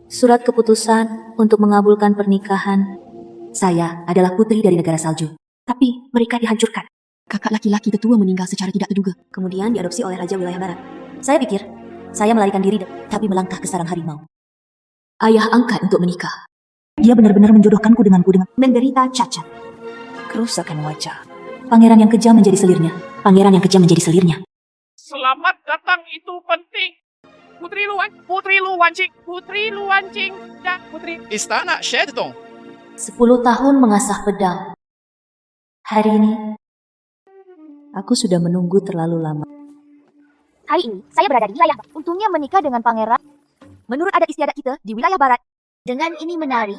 Surat keputusan untuk mengabulkan pernikahan. Saya adalah putri dari negara salju. Tapi mereka dihancurkan. Kakak laki-laki tetua meninggal secara tidak terduga. Kemudian diadopsi oleh Raja Wilayah Barat. Saya pikir, saya melarikan diri tapi melangkah ke sarang harimau. Ayah angkat untuk menikah. Dia benar-benar menjodohkanku dengan menderita cacat. Kerusakan wajah. Pangeran yang kejam menjadi selirnya. Pangeran yang kejam menjadi selirnya. Selamat datang itu penting. Putri Luwancing, dan Putri Istana Shetong. 10 tahun mengasah pedang. Hari ini, aku sudah menunggu terlalu lama. Hari ini, saya berada di wilayah Barat. Untungnya menikah dengan pangeran. Menurut adat istiadat kita di wilayah Barat. Dengan ini menari.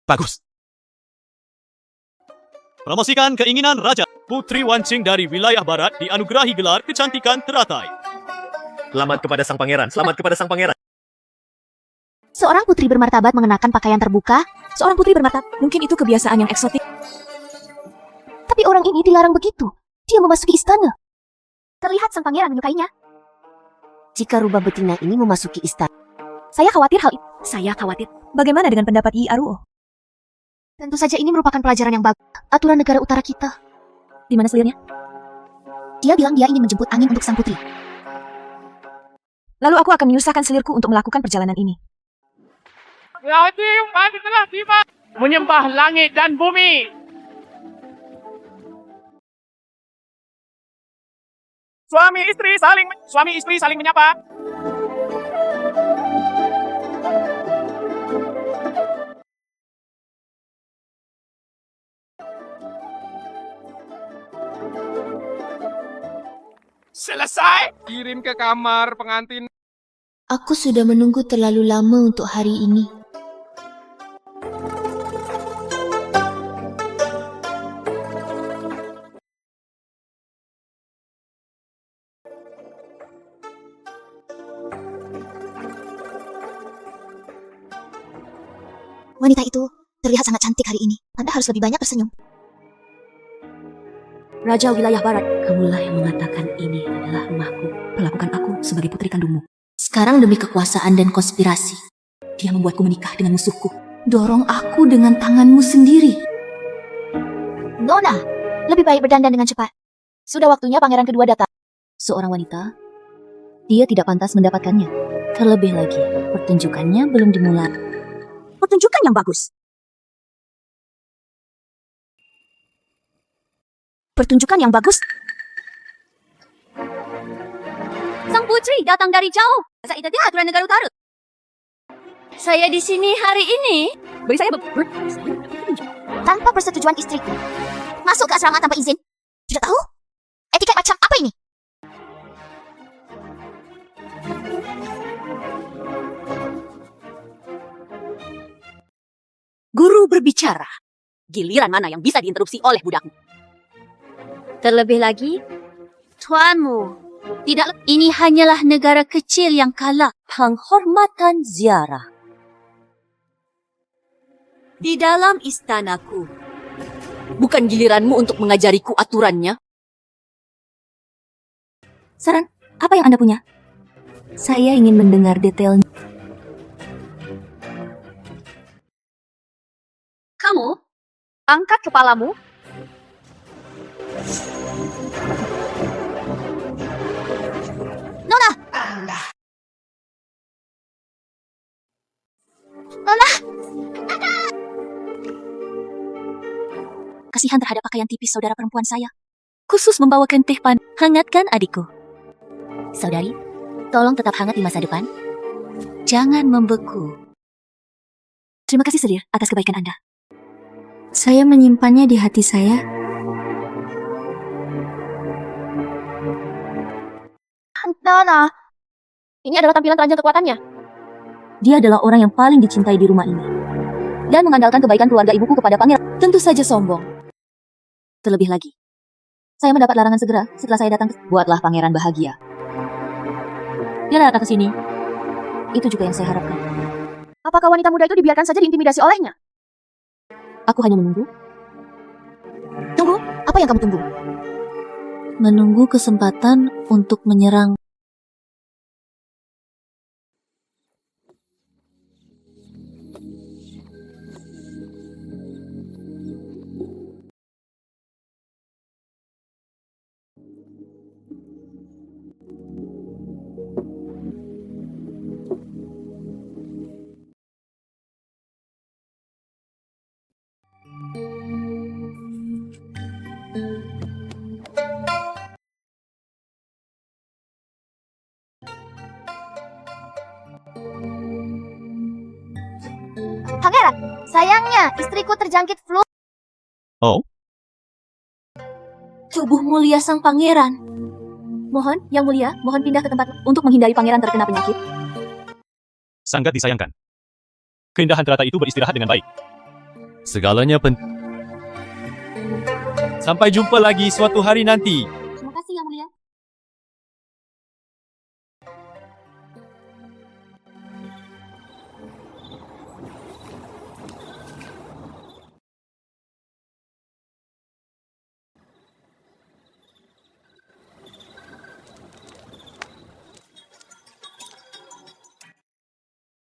Bagus. Promosikan keinginan Raja. Putri Wancing dari wilayah barat dianugerahi gelar kecantikan teratai. Selamat kepada sang pangeran. Selamat kepada sang pangeran. Seorang putri bermartabat mengenakan pakaian terbuka. Seorang putri bermartabat, mungkin itu kebiasaan yang eksotik. Tapi orang ini dilarang begitu. Dia memasuki istana. Terlihat sang pangeran menyukainya. Jika rubah betina ini memasuki istana. Saya khawatir hal itu. Saya khawatir. Bagaimana dengan pendapat IRUO? Tentu saja ini merupakan pelajaran yang bagus. Aturan negara utara kita. Di mana selirnya? Dia bilang dia ingin menjemput angin untuk sang putri. Lalu aku akan menyusahkan selirku untuk melakukan perjalanan ini. telah tiba menyembah langit dan bumi. Suami istri saling menyapa. Selesai. Kirim ke kamar pengantin. Aku sudah menunggu terlalu lama untuk hari ini. Wanita itu terlihat sangat cantik hari ini. Anda harus lebih banyak tersenyum. Raja Wilayah Barat, kamulah yang mengatakan ini adalah rumahku. Perlakukan aku sebagai putri kandungmu. Sekarang demi kekuasaan dan konspirasi, dia membuatku menikah dengan musuhku. Dorong aku dengan tanganmu sendiri. Nona, lebih baik berdandan dengan cepat. Sudah waktunya pangeran kedua datang. Seorang wanita, dia tidak pantas mendapatkannya. Terlebih lagi, pertunjukannya belum dimulai. Pertunjukan yang bagus. Pertunjukan yang bagus. Sang putri datang dari jauh. Saat itu aturan negara utara. Saya di sini hari ini. Beri saya Tanpa persetujuan istriku. Masuk ke asrama tanpa izin. Tidak tahu? Etiket macam apa ini? Guru berbicara. Giliran mana yang bisa diinterupsi oleh budakmu? Terlebih lagi, tuanmu. Tidak, ini hanyalah negara kecil yang kalah penghormatan ziarah. Di dalam istanaku. Bukan giliranmu untuk mengajariku aturannya. Saran, apa yang Anda punya? Saya ingin mendengar detailnya. Kamu, angkat kepalamu. Nona! Nona! Kasihan terhadap pakaian tipis saudara perempuan saya. Khusus membawakan teh pan. Hangatkan adikku. Saudari, tolong tetap hangat di masa depan. Jangan membeku. Terima kasih Selir atas kebaikan Anda. Saya menyimpannya di hati saya. Nana, ini adalah tampilan telanjang kekuatannya. Dia adalah orang yang paling dicintai di rumah ini. Dan mengandalkan kebaikan keluarga ibuku kepada pangeran. Tentu saja sombong. Terlebih lagi, saya mendapat larangan segera setelah saya datang. Buatlah pangeran bahagia. Dia datang ke sini. Itu juga yang saya harapkan. Apakah wanita muda itu dibiarkan saja diintimidasi olehnya? Aku hanya menunggu. Tunggu, apa yang kamu tunggu? Menunggu kesempatan untuk menyerang. Pangeran, sayangnya istriku terjangkit flu. Oh, Tubuh mulia sang pangeran. Mohon, yang mulia, mohon pindah ke tempat untuk menghindari pangeran terkena penyakit. sangat disayangkan. Keindahan teratai itu beristirahat dengan baik. Segalanya penting. Sampai jumpa lagi suatu hari nanti. Terima kasih, yang mulia.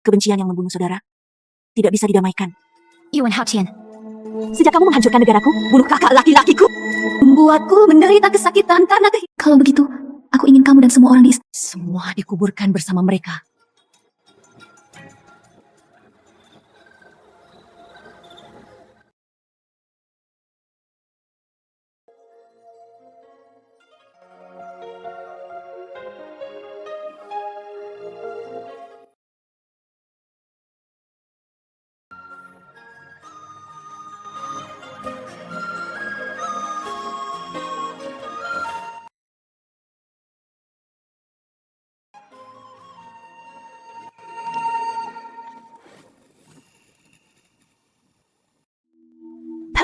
Kebencian yang membunuh saudara tidak bisa didamaikan. Yuan Haoqian, sejak kamu menghancurkan negaraku, bunuh kakak laki-lakiku, membuatku menderita kesakitan karena Kalau begitu, aku ingin kamu dan semua orang Semua dikuburkan bersama mereka.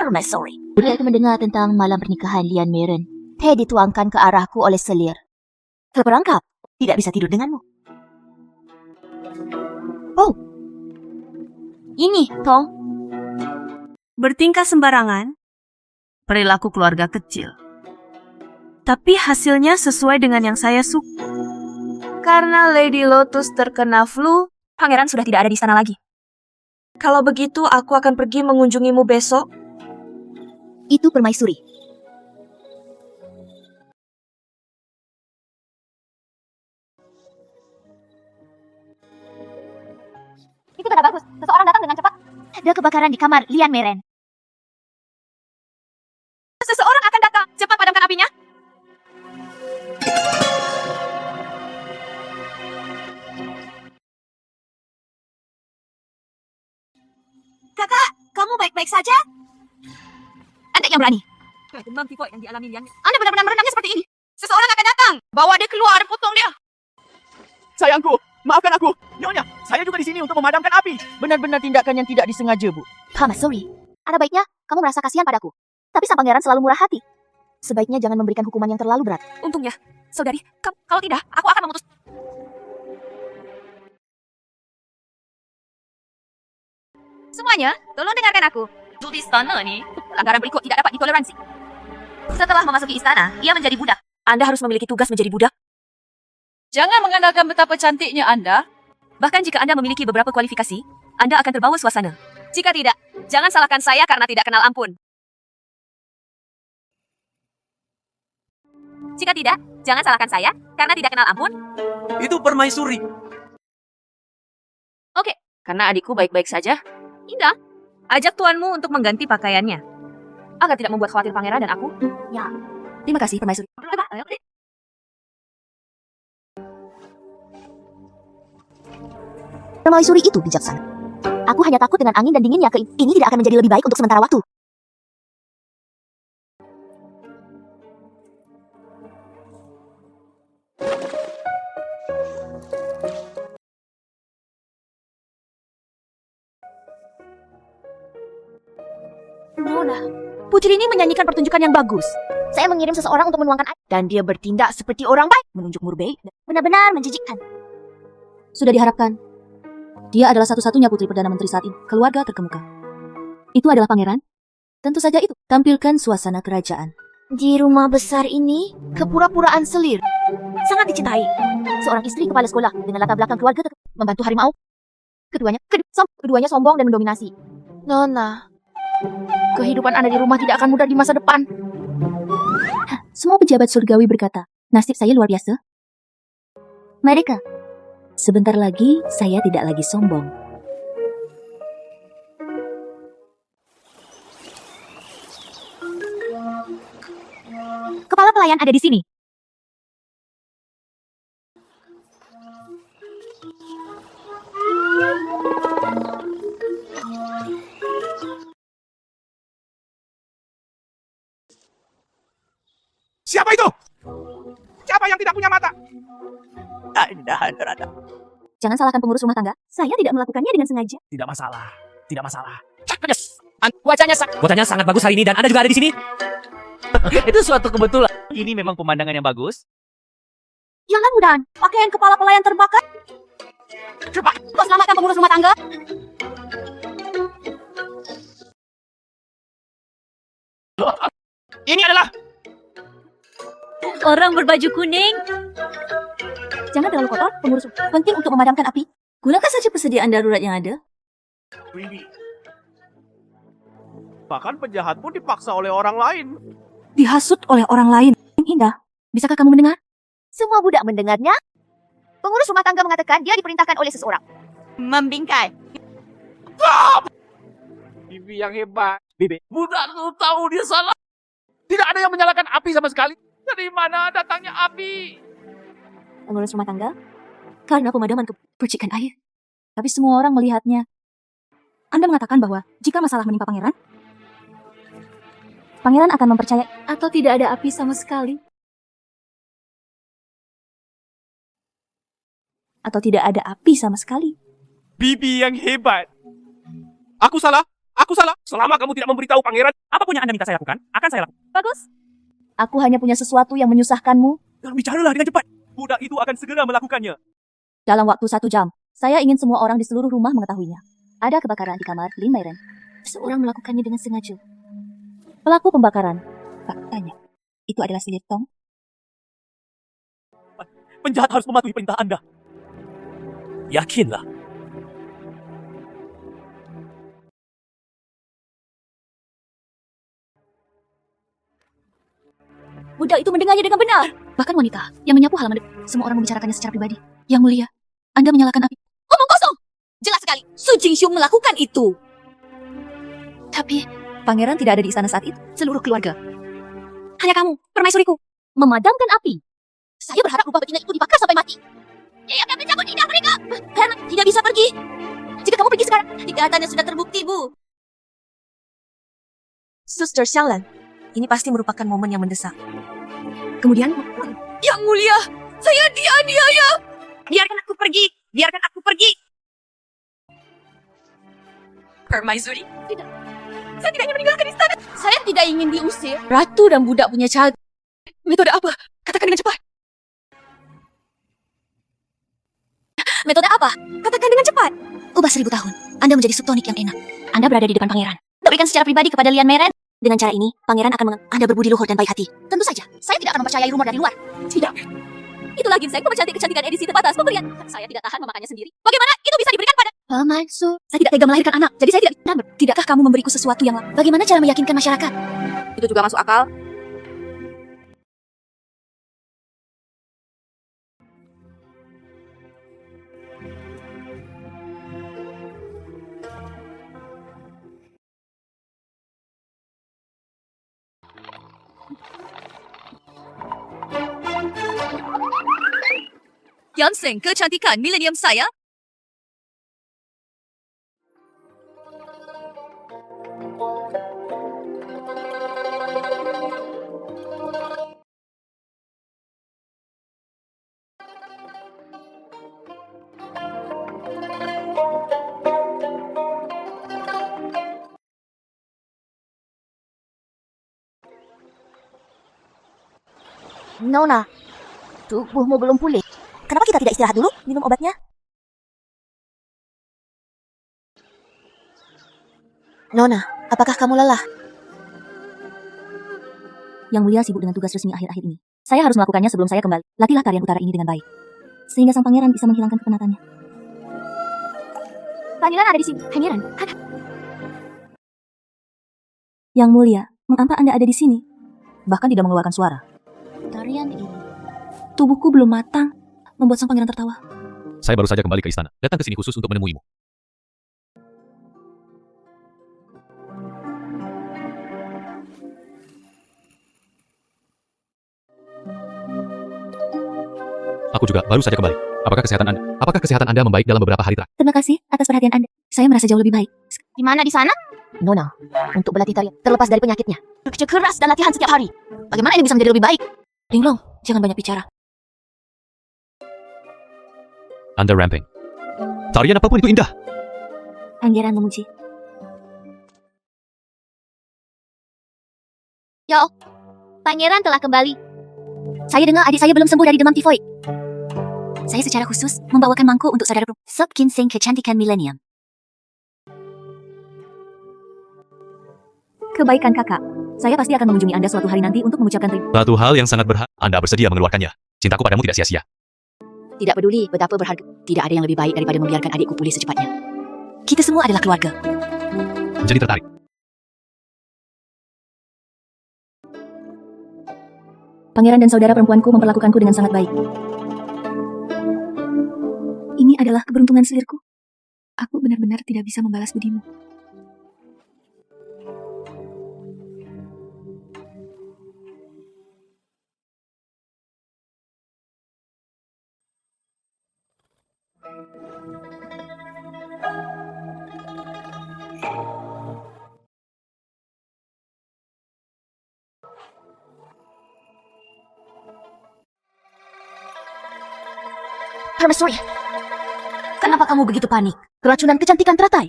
permaisuri. Saya mendengar tentang malam pernikahan Lian Meren. Teh dituangkan ke arahku oleh selir. Terperangkap, tidak bisa tidur denganmu. Oh, ini, Tong. Bertingkah sembarangan, perilaku keluarga kecil. Tapi hasilnya sesuai dengan yang saya suka. Karena Lady Lotus terkena flu, Pangeran sudah tidak ada di sana lagi. kalau begitu aku akan pergi mengunjungimu besok. Itu permaisuri. Itu tanda bagus. Seseorang datang dengan cepat. Ada kebakaran di kamar Lian Meren. Seseorang akan datang. Cepat padamkan apinya. Kakak, kamu baik-baik saja? Anda yang berani. Demam tifoid yang dialami Lian. Anda benar-benar merendamnya seperti ini. Seseorang akan datang. Bawa dia keluar, potong dia. Sayangku, maafkan aku. Nyonya, saya juga di sini untuk memadamkan api. Benar-benar tindakan yang tidak disengaja, Bu. Permaisuri. Ada baiknya kamu merasa kasihan padaku. Tapi sang pangeran selalu murah hati. Sebaiknya jangan memberikan hukuman yang terlalu berat. Untungnya, saudari, kalau tidak, aku akan memutus. Semuanya, tolong dengarkan aku. Di istana ini, pelanggaran berikut tidak dapat ditoleransi. Setelah memasuki istana, ia menjadi budak. Anda harus memiliki tugas menjadi budak. Jangan mengandalkan betapa cantiknya Anda. Bahkan jika Anda memiliki beberapa kualifikasi, Anda akan terbawa suasana. Jika tidak, jangan salahkan saya karena tidak kenal ampun. Jika tidak, jangan salahkan saya karena tidak kenal ampun. Itu permaisuri. Oke, karena adikku baik-baik saja. Indah, ajak tuanmu untuk mengganti pakaiannya. Agar tidak membuat khawatir pangeran dan aku. Ya, terima kasih, permaisuri. Permaisuri itu bijaksana. Aku hanya takut dengan angin dan dinginnya ini tidak akan menjadi lebih baik untuk sementara waktu. Nona, putri ini menyanyikan pertunjukan yang bagus. Saya mengirim seseorang untuk menuangkan air. Dan dia bertindak seperti orang baik. Menunjuk Murbei. Benar-benar menjijikkan. Sudah diharapkan. Dia adalah satu-satunya putri Perdana Menteri saat ini. Keluarga terkemuka. Itu adalah pangeran? Tentu saja itu. Tampilkan suasana kerajaan. Di rumah besar ini, kepura-puraan selir. Sangat dicintai. Seorang istri kepala sekolah dengan latar belakang keluarga membantu harimau. Keduanya sombong dan mendominasi. Nona, kehidupan Anda di rumah tidak akan mudah di masa depan. Semua pejabat surgawi berkata, nasib saya luar biasa. Mereka, sebentar lagi saya tidak lagi sombong. Kepala pelayan ada di sini. Siapa itu? Siapa yang tidak punya mata? Anda, Rada. Jangan salahkan pengurus rumah tangga. Saya tidak melakukannya dengan sengaja. Tidak masalah. Tidak masalah. Wajahnya sangat bagus hari ini dan Anda juga ada di sini. Itu suatu kebetulan. Ini memang pemandangan yang bagus. Jangan mudahan, pakaian kepala pelayan terbakar. Cepat, kau selamatkan pengurus rumah tangga. Ini adalah Orang berbaju kuning. Jangan terlalu kotor, pengurus. Penting untuk memadamkan api. Gunakan saja persediaan darurat yang ada. bahkan penjahat pun dipaksa oleh orang lain. Dihasut oleh orang lain. Indah, bisakah kamu mendengar? Semua budak mendengarnya. Pengurus rumah tangga mengatakan dia diperintahkan oleh seseorang. Membingkai. Bibi yang hebat. Bibi, Budak lu tahu dia salah. Tidak ada yang menyalakan api sama sekali. Dari mana datangnya api? Pengurus rumah tangga? Karena pemadaman percikan air. Tapi semua orang melihatnya. Anda mengatakan bahwa jika masalah menimpa pangeran akan mempercayai atau tidak ada api sama sekali. Atau tidak ada api sama sekali. Bibi yang hebat. Aku salah. Aku salah. Selama kamu tidak memberitahu pangeran, apapun yang Anda minta saya lakukan, akan saya lakukan. Bagus. Aku hanya punya sesuatu yang menyusahkanmu. Bicaralah dengan cepat. Budak itu akan segera melakukannya. Dalam waktu 1 jam, saya ingin semua orang di seluruh rumah mengetahuinya. Ada kebakaran di kamar Lin Meiren. Seorang melakukannya dengan sengaja. Pelaku pembakaran, faktanya, itu adalah Selir Tong. Penjahat harus mematuhi perintah Anda. Yakinlah. Budak itu mendengarnya dengan benar. Bahkan wanita yang menyapu halaman depan. Semua orang membicarakannya secara pribadi. Yang mulia, Anda menyalakan api. Omong kosong. Jelas sekali, Su Jingxiu melakukan itu. Tapi, pangeran tidak ada di istana saat itu. Seluruh keluarga. Hanya kamu, permaisuriku, memadamkan api. Saya berharap rubah betina itu dibakar sampai mati. Dia akan mencabut lidah mereka. Herman tidak bisa pergi. Jika kamu pergi sekarang, kejahatannya sudah terbukti, Bu. Suster Xianglan, ini pasti merupakan momen yang mendesak. Kemudian, Yang mulia, saya dianiaya. Biarkan aku pergi. Biarkan aku pergi. Permaisuri? Tidak. Saya tidak ingin meninggalkan istana. Saya tidak ingin diusir. Ratu dan budak punya cara. Metode apa? Katakan dengan cepat. Metode apa? Katakan dengan cepat. Ubah 1000 tahun. Anda menjadi subtonik yang enak. Anda berada di depan pangeran. Berikan secara pribadi kepada Lian Meiren. Dengan cara ini, pangeran akan Anda berbudi luhur dan baik hati. Tentu saja, saya tidak akan mempercayai rumor dari luar. Tidak. Itulah ginseng pemercantik kecantikan edisi terbatas pemberian. Saya tidak tahan memakannya sendiri. Bagaimana itu bisa diberikan pada... Maksud, saya tidak tega melahirkan anak, jadi saya tidak... Tidakkah kamu memberiku sesuatu yang... Bagaimana cara meyakinkan masyarakat? Itu juga masuk akal. Ginseng kecantikan milenium saya Nona, tubuhmu belum pulih. Kenapa kita tidak istirahat dulu? Minum obatnya. Nona, apakah kamu lelah? Yang mulia sibuk dengan tugas resmi akhir-akhir ini. Saya harus melakukannya sebelum saya kembali. Latihlah tarian utara ini dengan baik. Sehingga sang pangeran bisa menghilangkan kepenatannya. Pangeran ada di sini. Pangeran, Yang mulia, mengapa Anda ada di sini? Bahkan tidak mengeluarkan suara. tarian ini. Tubuhku belum matang, membuat sang pangeran tertawa. Saya baru saja kembali ke istana. Datang ke sini khusus untuk menemuimu. Aku juga baru saja kembali. Apakah kesehatan Anda membaik dalam beberapa hari terakhir? Terima kasih atas perhatian Anda. Saya merasa jauh lebih baik. Di mana di sana? Nona, untuk berlatih tarian terlepas dari penyakitnya. Kerja keras dan latihan setiap hari. Bagaimana ini bisa menjadi lebih baik? Linglong, jangan banyak bicara. Anda ramping. Tarian apapun itu indah. Pangeran memuji. Yo, pangeran telah kembali. Saya dengar adik saya belum sembuh dari demam tifoid. Saya secara khusus membawakan mangkuk untuk saudara perempuan. Sop ginseng kecantikan milenium. Kebaikan kakak. Saya pasti akan mengunjungi Anda suatu hari nanti untuk mengucapkan terima. Satu hal yang sangat berharga. Anda bersedia mengeluarkannya. Cintaku padamu tidak sia-sia. Tidak peduli betapa berharga. Tidak ada yang lebih baik daripada membiarkan adikku pulih secepatnya. Kita semua adalah keluarga. Jadi tertarik. Pangeran dan saudara perempuanku memperlakukanku dengan sangat baik. Ini adalah keberuntungan selirku. Aku benar-benar tidak bisa membalas budimu. Permaisuri, Kenapa kamu begitu panik? keracunan kecantikan teratai.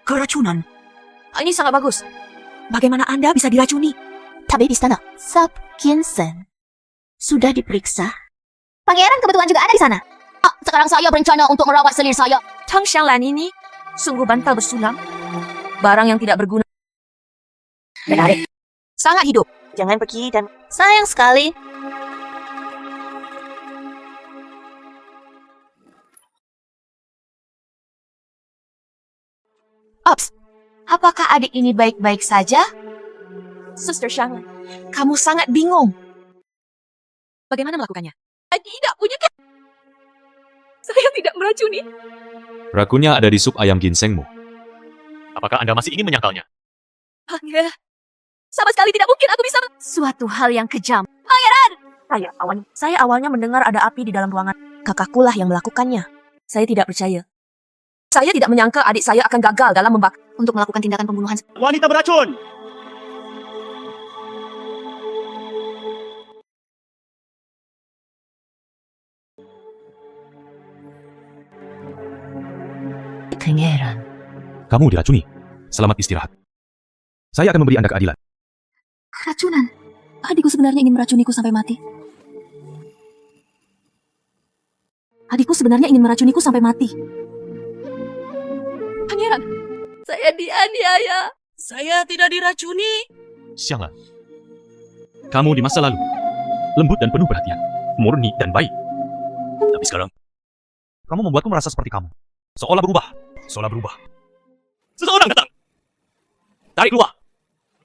Keracunan. Ini sangat bagus. Bagaimana Anda bisa diracuni? Tabib istana, Sop Ginseng, sudah diperiksa. Pangeran kebetulan juga ada di sana. Sekarang saya berencana untuk merawat selir saya. Tang Xianglan ini sungguh bantal bersulam. Barang yang tidak berguna. Menarik. Sangat hidup. Jangan pergi dan Sayang sekali. Ups. Apakah adik ini baik-baik saja? Suster Xianglan, kamu sangat bingung. Bagaimana melakukannya? Saya tidak punya Saya tidak meracuni. Rakunya ada di sup ayam ginsengmu. Apakah Anda masih ingin menyangkalnya? Pangeran, sama sekali tidak mungkin aku bisa. Suatu hal yang kejam. Pangeran! Saya awalnya mendengar ada api di dalam ruangan. Kakakkulah yang melakukannya. Saya tidak percaya. Saya tidak menyangka adik saya akan gagal dalam untuk melakukan tindakan pembunuhan. Wanita beracun! Pangeran. Kamu diracuni. Selamat istirahat. Saya akan memberi Anda keadilan. Keracunan. Adikku sebenarnya ingin meracuniku sampai mati. Adikku sebenarnya ingin meracuniku sampai mati. Pangeran, saya dianiaya. Saya tidak diracuni. Xianglan. Kamu di masa lalu. Lembut dan penuh perhatian. Murni dan baik. Tapi sekarang, kamu membuatku merasa seperti kamu. Seolah berubah. Seseorang datang. Tarik keluar.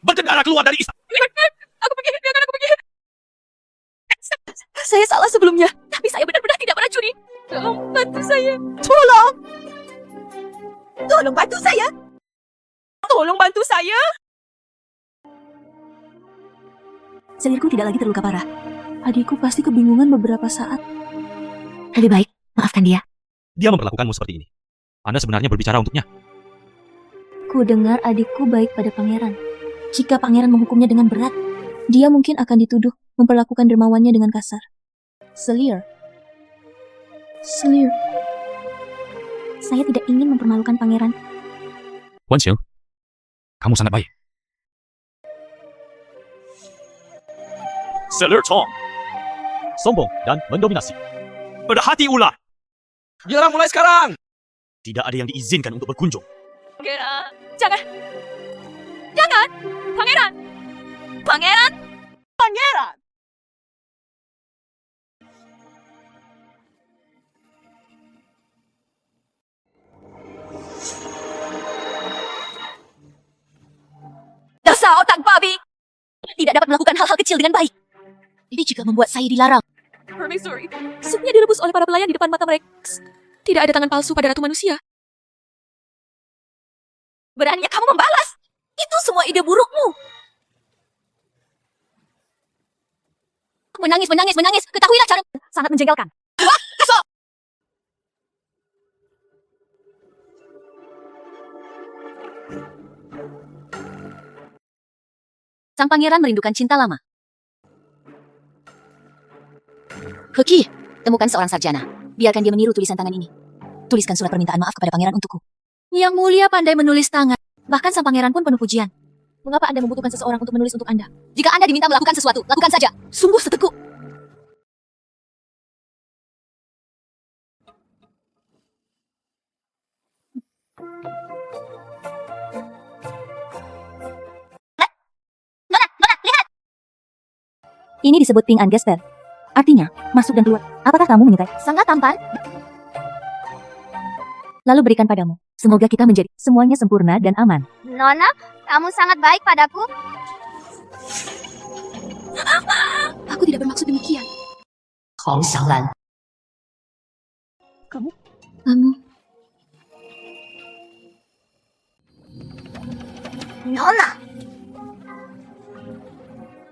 Berkendara keluar dari istana. Aku pergi. Saya salah sebelumnya, tapi saya benar-benar tidak meracuni. Tolong bantu saya. Tolong bantu saya. Selirku tidak lagi terluka parah. Adikku pasti kebingungan beberapa saat. Lebih baik, maafkan dia. Dia memperlakukanmu seperti ini. Anda sebenarnya berbicara untuknya. Ku dengar adikku baik pada pangeran. Jika pangeran menghukumnya dengan berat, dia mungkin akan dituduh memperlakukan dermawannya dengan kasar. Selir. Saya tidak ingin mempermalukan pangeran. Wan Xiang, kamu sangat baik. Selir Chong. Sombong dan mendominasi. Berhati ular. Dilarang mulai sekarang. Tidak ada yang diizinkan untuk berkunjung. Pangeran, jangan. Jangan. Pangeran. Pangeran. Pangeran! Dasar otak babi. Tidak dapat melakukan hal-hal kecil dengan baik. Ini juga membuat saya dilarang. Permaisuri, supnya direbus oleh para pelayan di depan mata mereka. Tidak ada tangan palsu pada ratu manusia. Beraninya kamu membalas. Itu semua ide burukmu. Menangis, menangis, menangis. Ketahuilah cara sangat menjengkelkan. Sang pangeran merindukan cinta lama. Hoki, temukan seorang sarjana. Biarkan dia meniru tulisan tangan ini. Tuliskan surat permintaan maaf kepada pangeran untukku. Yang mulia pandai menulis tangan. Bahkan sang pangeran pun penuh pujian. Mengapa Anda membutuhkan seseorang untuk menulis untuk Anda? Jika Anda diminta melakukan sesuatu, lakukan saja. Sungguh setekuk. Nona, lihat! Ini disebut ping and gesper. Artinya, masuk dan keluar. Apakah kamu menyukai? Sangat tampan. Lalu berikan padamu. Semoga kita menjadi semuanya sempurna dan aman. Nona, kamu sangat baik padaku. Aku tidak bermaksud demikian. Hong Xianglan. Kamu? Nona.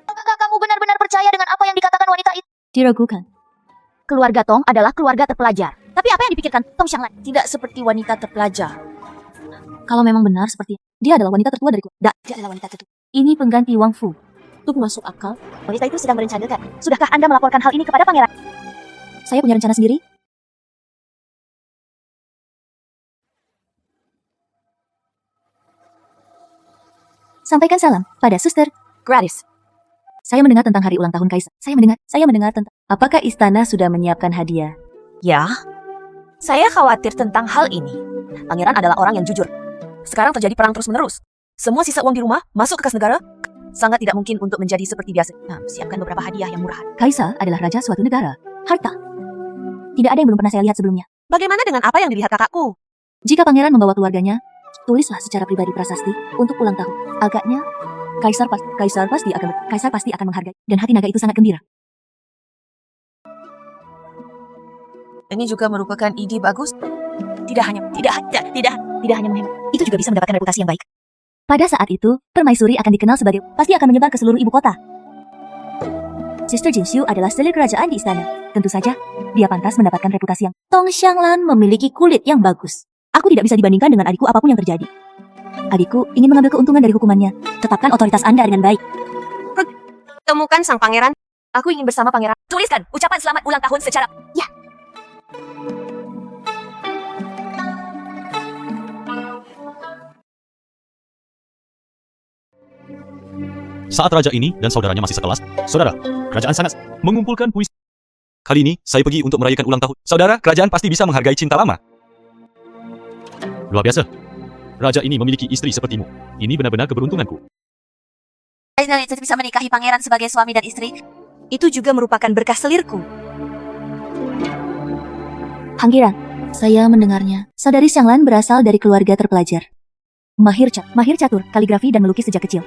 Apakah kamu benar-benar percaya dengan apa yang dikatakan wanita itu? Diragukan. Keluarga Tong adalah keluarga terpelajar. Tapi apa yang dipikirkan Tong Xianglan? Tidak seperti wanita terpelajar. Kalau memang benar seperti dia adalah wanita tertua dariku. Dia adalah wanita tertua. Ini pengganti Wang Fu. Untuk masuk akal, Wanita itu sedang merencanakan. Sudahkah Anda melaporkan hal ini kepada pangeran? Saya punya rencana sendiri. Sampaikan salam pada suster. gratis. Saya mendengar tentang hari ulang tahun Kaisar. Saya mendengar tentang apakah istana sudah menyiapkan hadiah? Ya, saya khawatir tentang hal ini. Pangeran adalah orang yang jujur. Sekarang terjadi perang terus-menerus. Semua sisa uang di rumah masuk ke kas negara. Sangat tidak mungkin untuk menjadi seperti biasa. Nah, siapkan beberapa hadiah yang murah. Kaisar adalah raja suatu negara. Harta. Tidak ada yang belum pernah saya lihat sebelumnya. Bagaimana dengan apa yang dilihat kakakku? Jika pangeran membawa keluarganya, tulislah secara pribadi prasasti untuk ulang tahun. Agaknya Kaisar pasti akan menghargai dan hati naga itu sangat gembira. Ini juga merupakan ide bagus. Tidak hanya menghemat. Itu juga bisa mendapatkan reputasi yang baik. Pada saat itu, permaisuri akan dikenal sebagai pasti akan menyebar ke seluruh ibu kota. Sister Jinxiu adalah selir kerajaan di istana. Tentu saja, dia pantas mendapatkan reputasi yang Tong Xianglan memiliki kulit yang bagus. Aku tidak bisa dibandingkan dengan adikku apapun yang terjadi. Adikku ingin mengambil keuntungan dari hukumannya. Tetapkan otoritas Anda dengan baik. Temukan sang pangeran. Aku ingin bersama pangeran. Tuliskan ucapan selamat ulang tahun secara... Ya. Saat raja ini dan saudaranya masih sekelas, saudara, kerajaan sangat mengumpulkan puisi. Kali ini, saya pergi untuk merayakan ulang tahun. Saudara, kerajaan pasti bisa menghargai cinta lama. Luar biasa. Raja ini memiliki istri sepertimu. Ini benar-benar keberuntunganku. Saya bisa menikahi pangeran sebagai suami dan istri. Itu juga merupakan berkah selirku. Pangeran, saya mendengarnya. Saudari Xianglan berasal dari keluarga terpelajar. Mahir catur, kaligrafi dan melukis sejak kecil.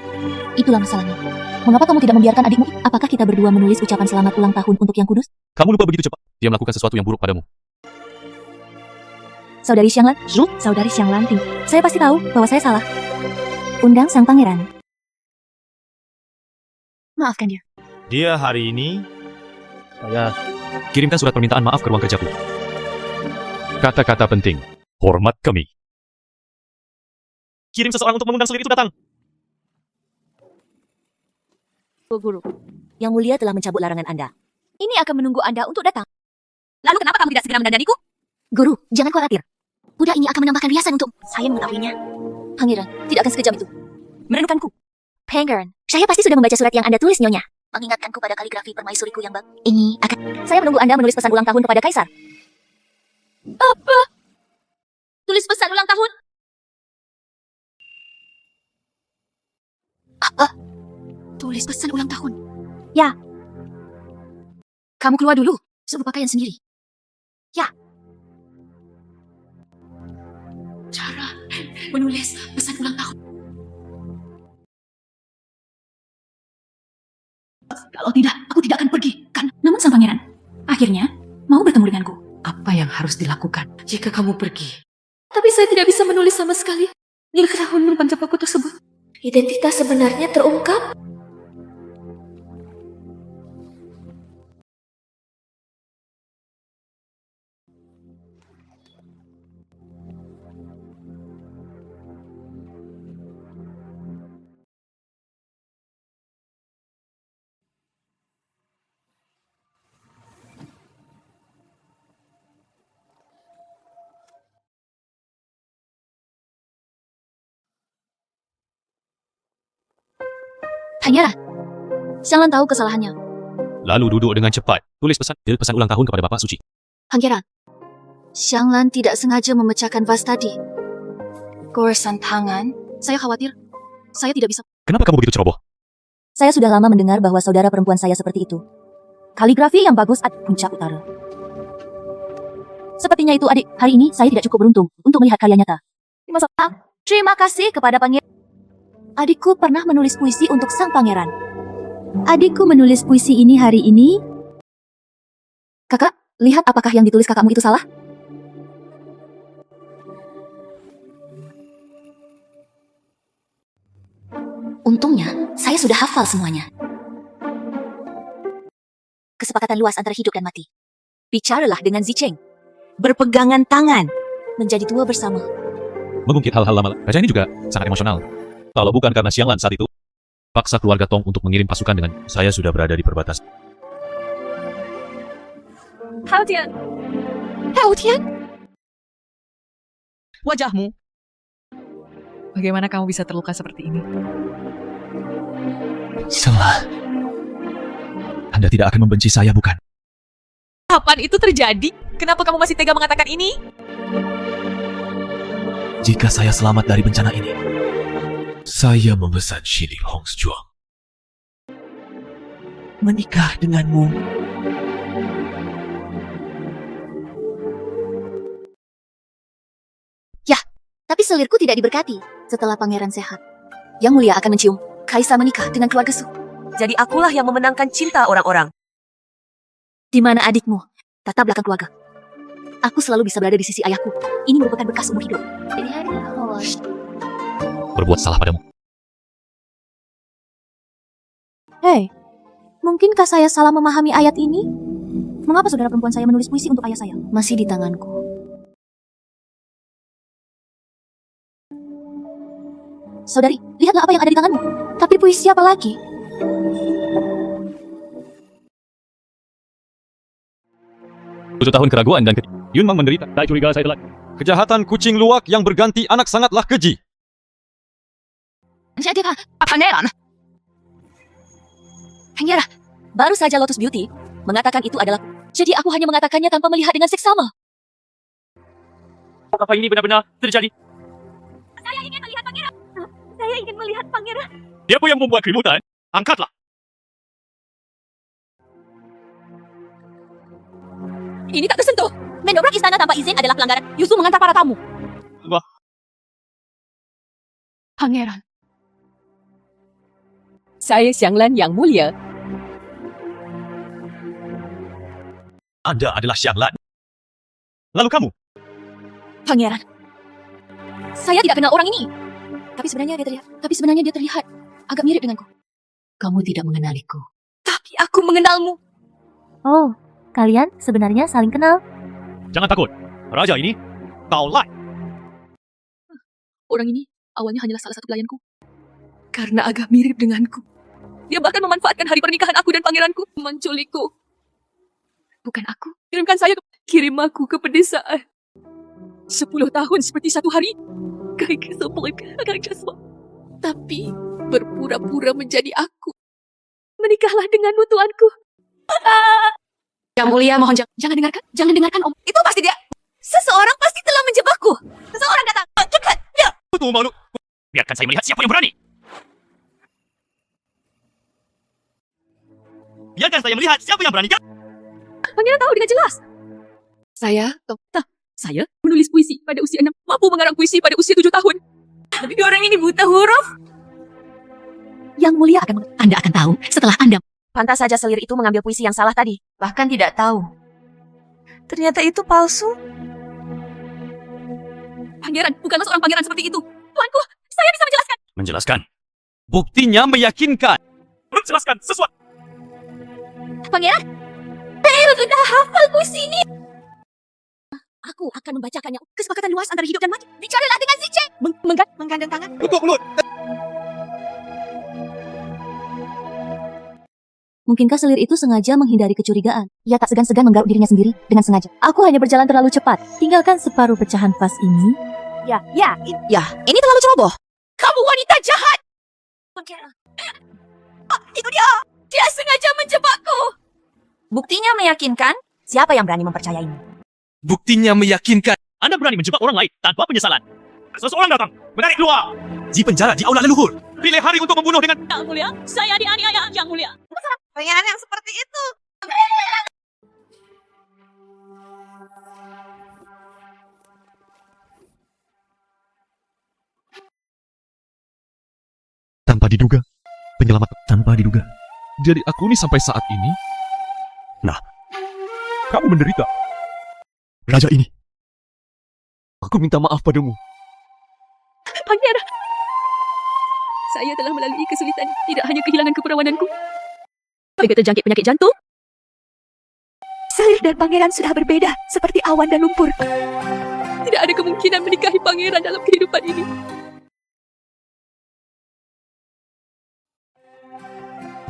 Itulah masalahnya. Mengapa kamu tidak membiarkan adikmu? Apakah kita berdua menulis ucapan selamat ulang tahun untuk yang kudus? Kamu lupa begitu cepat. Dia melakukan sesuatu yang buruk padamu. Saudari Xianglan, saya pasti tahu bahwa saya salah. Undang sang pangeran. Maafkan dia. Dia hari ini... Saya... Kirimkan surat permintaan maaf ke ruang kerjaku. Kata-kata penting. Hormat kami. Kirim seseorang untuk mengundang selir itu datang. Guru, yang mulia telah mencabut larangan Anda. Ini akan menunggu Anda untuk datang. Lalu kenapa kamu tidak segera mendandaniku? Guru, jangan khawatir. Kuda ini akan menambahkan riasan untuk... Saya mengetahuinya. Pangeran, tidak akan sekejam itu. Merindukanku. Pangeran, saya pasti sudah membaca surat yang Anda tulis, Nyonya. mengingatkanku pada kaligrafi permaisuriku yang bagus. Ini akan... Saya menunggu Anda menulis pesan ulang tahun kepada Kaisar. Apa? Tulis pesan ulang tahun? Apa? Tulis pesan ulang tahun. Ya. Kamu keluar dulu, suruh pakaian sendiri. Ya. Cara menulis pesan ulang tahun. Kalau tidak, aku tidak akan pergi. Namun sang pangeran, akhirnya mau bertemu denganku. Apa yang harus dilakukan jika kamu pergi? Tapi saya tidak bisa menulis sama sekali. Nilai tahun pancapaku tersebut. Identitas sebenarnya terungkap. Pangeran, Xianglan tahu kesalahannya. Lalu duduk dengan cepat. Tulis pesan ulang tahun kepada Bapak Suci. Pangeran, Xianglan tidak sengaja memecahkan vas tadi. Goresan tangan, saya khawatir. Saya tidak bisa. Kenapa kamu begitu ceroboh? Saya sudah lama mendengar bahwa saudara perempuan saya seperti itu. Kaligrafi yang bagus at puncak utara. Sepertinya itu adik. Hari ini saya tidak cukup beruntung untuk melihat karya nyata. Terima kasih kepada pangeran. Adikku pernah menulis puisi untuk sang pangeran. Adikku menulis puisi ini hari ini. Kakak, lihat apakah yang ditulis kakakmu itu salah? Untungnya, saya sudah hafal semuanya. Kesepakatan luas antara hidup dan mati. Bicaralah dengan Zicheng. Berpegangan tangan. Menjadi tua bersama. Mengungkit hal-hal lama. Raja ini juga sangat emosional. Kalau bukan karena Xianglan saat itu, paksa keluarga Tong untuk mengirim pasukan dengan saya sudah berada di perbatasan. Hao Tian, Wajahmu. Bagaimana kamu bisa terluka seperti ini? Selah. Anda tidak akan membenci saya, bukan? Kapan itu terjadi? Kenapa kamu masih tega mengatakan ini? Jika saya selamat dari bencana ini, saya memesan Shili Hongsjuang menikah denganmu. Tapi selirku tidak diberkati. Setelah pangeran sehat, Yang Mulia akan mencium Kaisar menikah dengan keluarga Su. jadi akulah yang memenangkan cinta orang-orang. Di mana adikmu? Tata belakang keluarga. Aku selalu bisa berada di sisi ayahku. Ini merupakan bekas umur hidup. Berbuat salah padamu. Hei, mungkinkah saya salah memahami ayat ini? Mengapa saudara perempuan saya menulis puisi untuk ayah saya? Masih di tanganku. Saudari, lihatlah apa yang ada di tanganmu. Tapi puisi apa lagi? Tujuh tahun keraguan dan Yun Mang menderita. Tak curiga saya telah. Kejahatan kucing luwak yang berganti anak sangatlah keji. Pangeran, baru saja Lotus Beauty mengatakan itu adalah. Jadi aku hanya mengatakannya tanpa melihat dengan seksama. Apa ini benar-benar terjadi? Saya ingin melihat pangeran. Saya ingin melihat pangeran. Siapa yang membuat keributan? Angkatlah. Ini tak tersentuh. Mendobrak istana tanpa izin adalah pelanggaran. Yusuf mengantar para tamu. Wah. Pangeran. Saya Xianglan yang mulia. Anda adalah Xianglan. Lalu kamu? Pangeran. Saya tidak kenal orang ini. Tapi sebenarnya dia terlihat agak mirip denganku. Kamu tidak mengenaliku. Tapi aku mengenalmu. Oh, kalian sebenarnya saling kenal. Jangan takut. Raja ini, kau lai. Orang ini awalnya hanyalah salah satu pelayanku. Karena agak mirip denganku. Dia bahkan memanfaatkan hari pernikahan aku dan pangeranku. Menculikku. Bukan aku. Kirim aku ke pedesaan. 10 tahun seperti satu hari. Tapi berpura-pura menjadi aku. Menikah Menikahlah denganmu, tuanku. Yang mulia, mohon jangan dengarkan Om. Itu pasti dia. Seseorang pasti telah menjebakku. Seseorang datang. Cepat. Ya. Betul malu. Biarkan saya melihat siapa yang berani. Biarkan saya melihat siapa yang berani. Pangeran tahu dengan jelas. Saya menulis puisi pada usia 6, mampu mengarang puisi pada usia 7 tahun. Tapi orang ini buta huruf. Yang mulia Anda akan tahu setelah Anda. Pantas saja selir itu mengambil puisi yang salah tadi. Bahkan tidak tahu. Ternyata itu palsu. Pangeran, bukanlah seorang pangeran seperti itu. Tuanku, saya bisa menjelaskan. Menjelaskan. Buktinya meyakinkan. Menjelaskan sesuatu. Pangeran, saya sudah hafal puisi ini. Aku akan membacakannya. Kesepakatan luas antara hidup dan mati. Bicaralah dengan si C. Menggandeng tangan. Tutup mulut. Mungkinkah selir itu sengaja menghindari kecurigaan? Ia tak segan-segan menggaruk dirinya sendiri dengan sengaja. Aku hanya berjalan terlalu cepat. Tinggalkan separuh pecahan vas ini. Ya, ini terlalu ceroboh. Kamu wanita jahat. Pangeran. Itu dia. Dia sengaja menjebakku. Buktinya meyakinkan. Siapa yang berani mempercayaimu? Buktinya meyakinkan. Anda berani menjebak orang lain tanpa penyesalan. Seseorang datang. Menarik keluar. Di penjara di aula leluhur. Pilih hari untuk membunuh dengan... Yang mulia, saya dianiaya. Yang mulia. Pangeran yang seperti itu. Tanpa diduga. Penyelamat tanpa diduga. Jadi aku ini sampai saat ini... Nah. Kamu menderita. Raja ini. Aku minta maaf padamu. Pangeran. Saya telah melalui kesulitan. Tidak hanya kehilangan keperawananku. Juga terjangkit penyakit jantung. Selir dan pangeran sudah berbeda. Seperti awan dan lumpur. Tidak ada kemungkinan menikahi pangeran dalam kehidupan ini.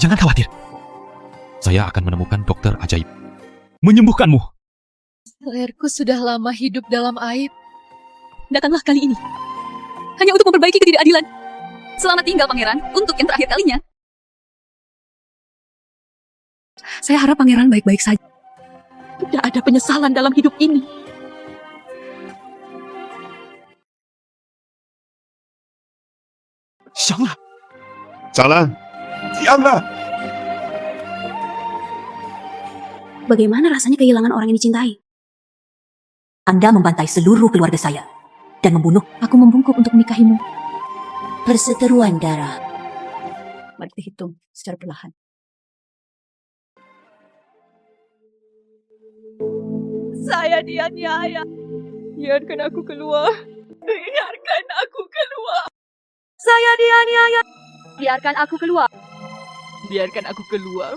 Jangan khawatir. Saya akan menemukan dokter ajaib. Menyembuhkanmu. Selirku sudah lama hidup dalam aib. Datanglah kali ini. Hanya untuk memperbaiki ketidakadilan. Selamat tinggal, pangeran. Untuk yang terakhir kalinya. Saya harap pangeran baik-baik saja. Tidak ada penyesalan dalam hidup ini. Sianglah. Salah. Sianglah. Bagaimana rasanya kehilangan orang yang dicintai? Anda membantai seluruh keluarga saya. Dan membunuh. Aku membungkuk untuk menikahimu. Perseteruan darah. Mari kita hitung secara perlahan. Saya dianiaya. Biarkan aku keluar. Biarkan aku keluar. Saya dianiaya. Biarkan aku keluar. Biarkan aku keluar.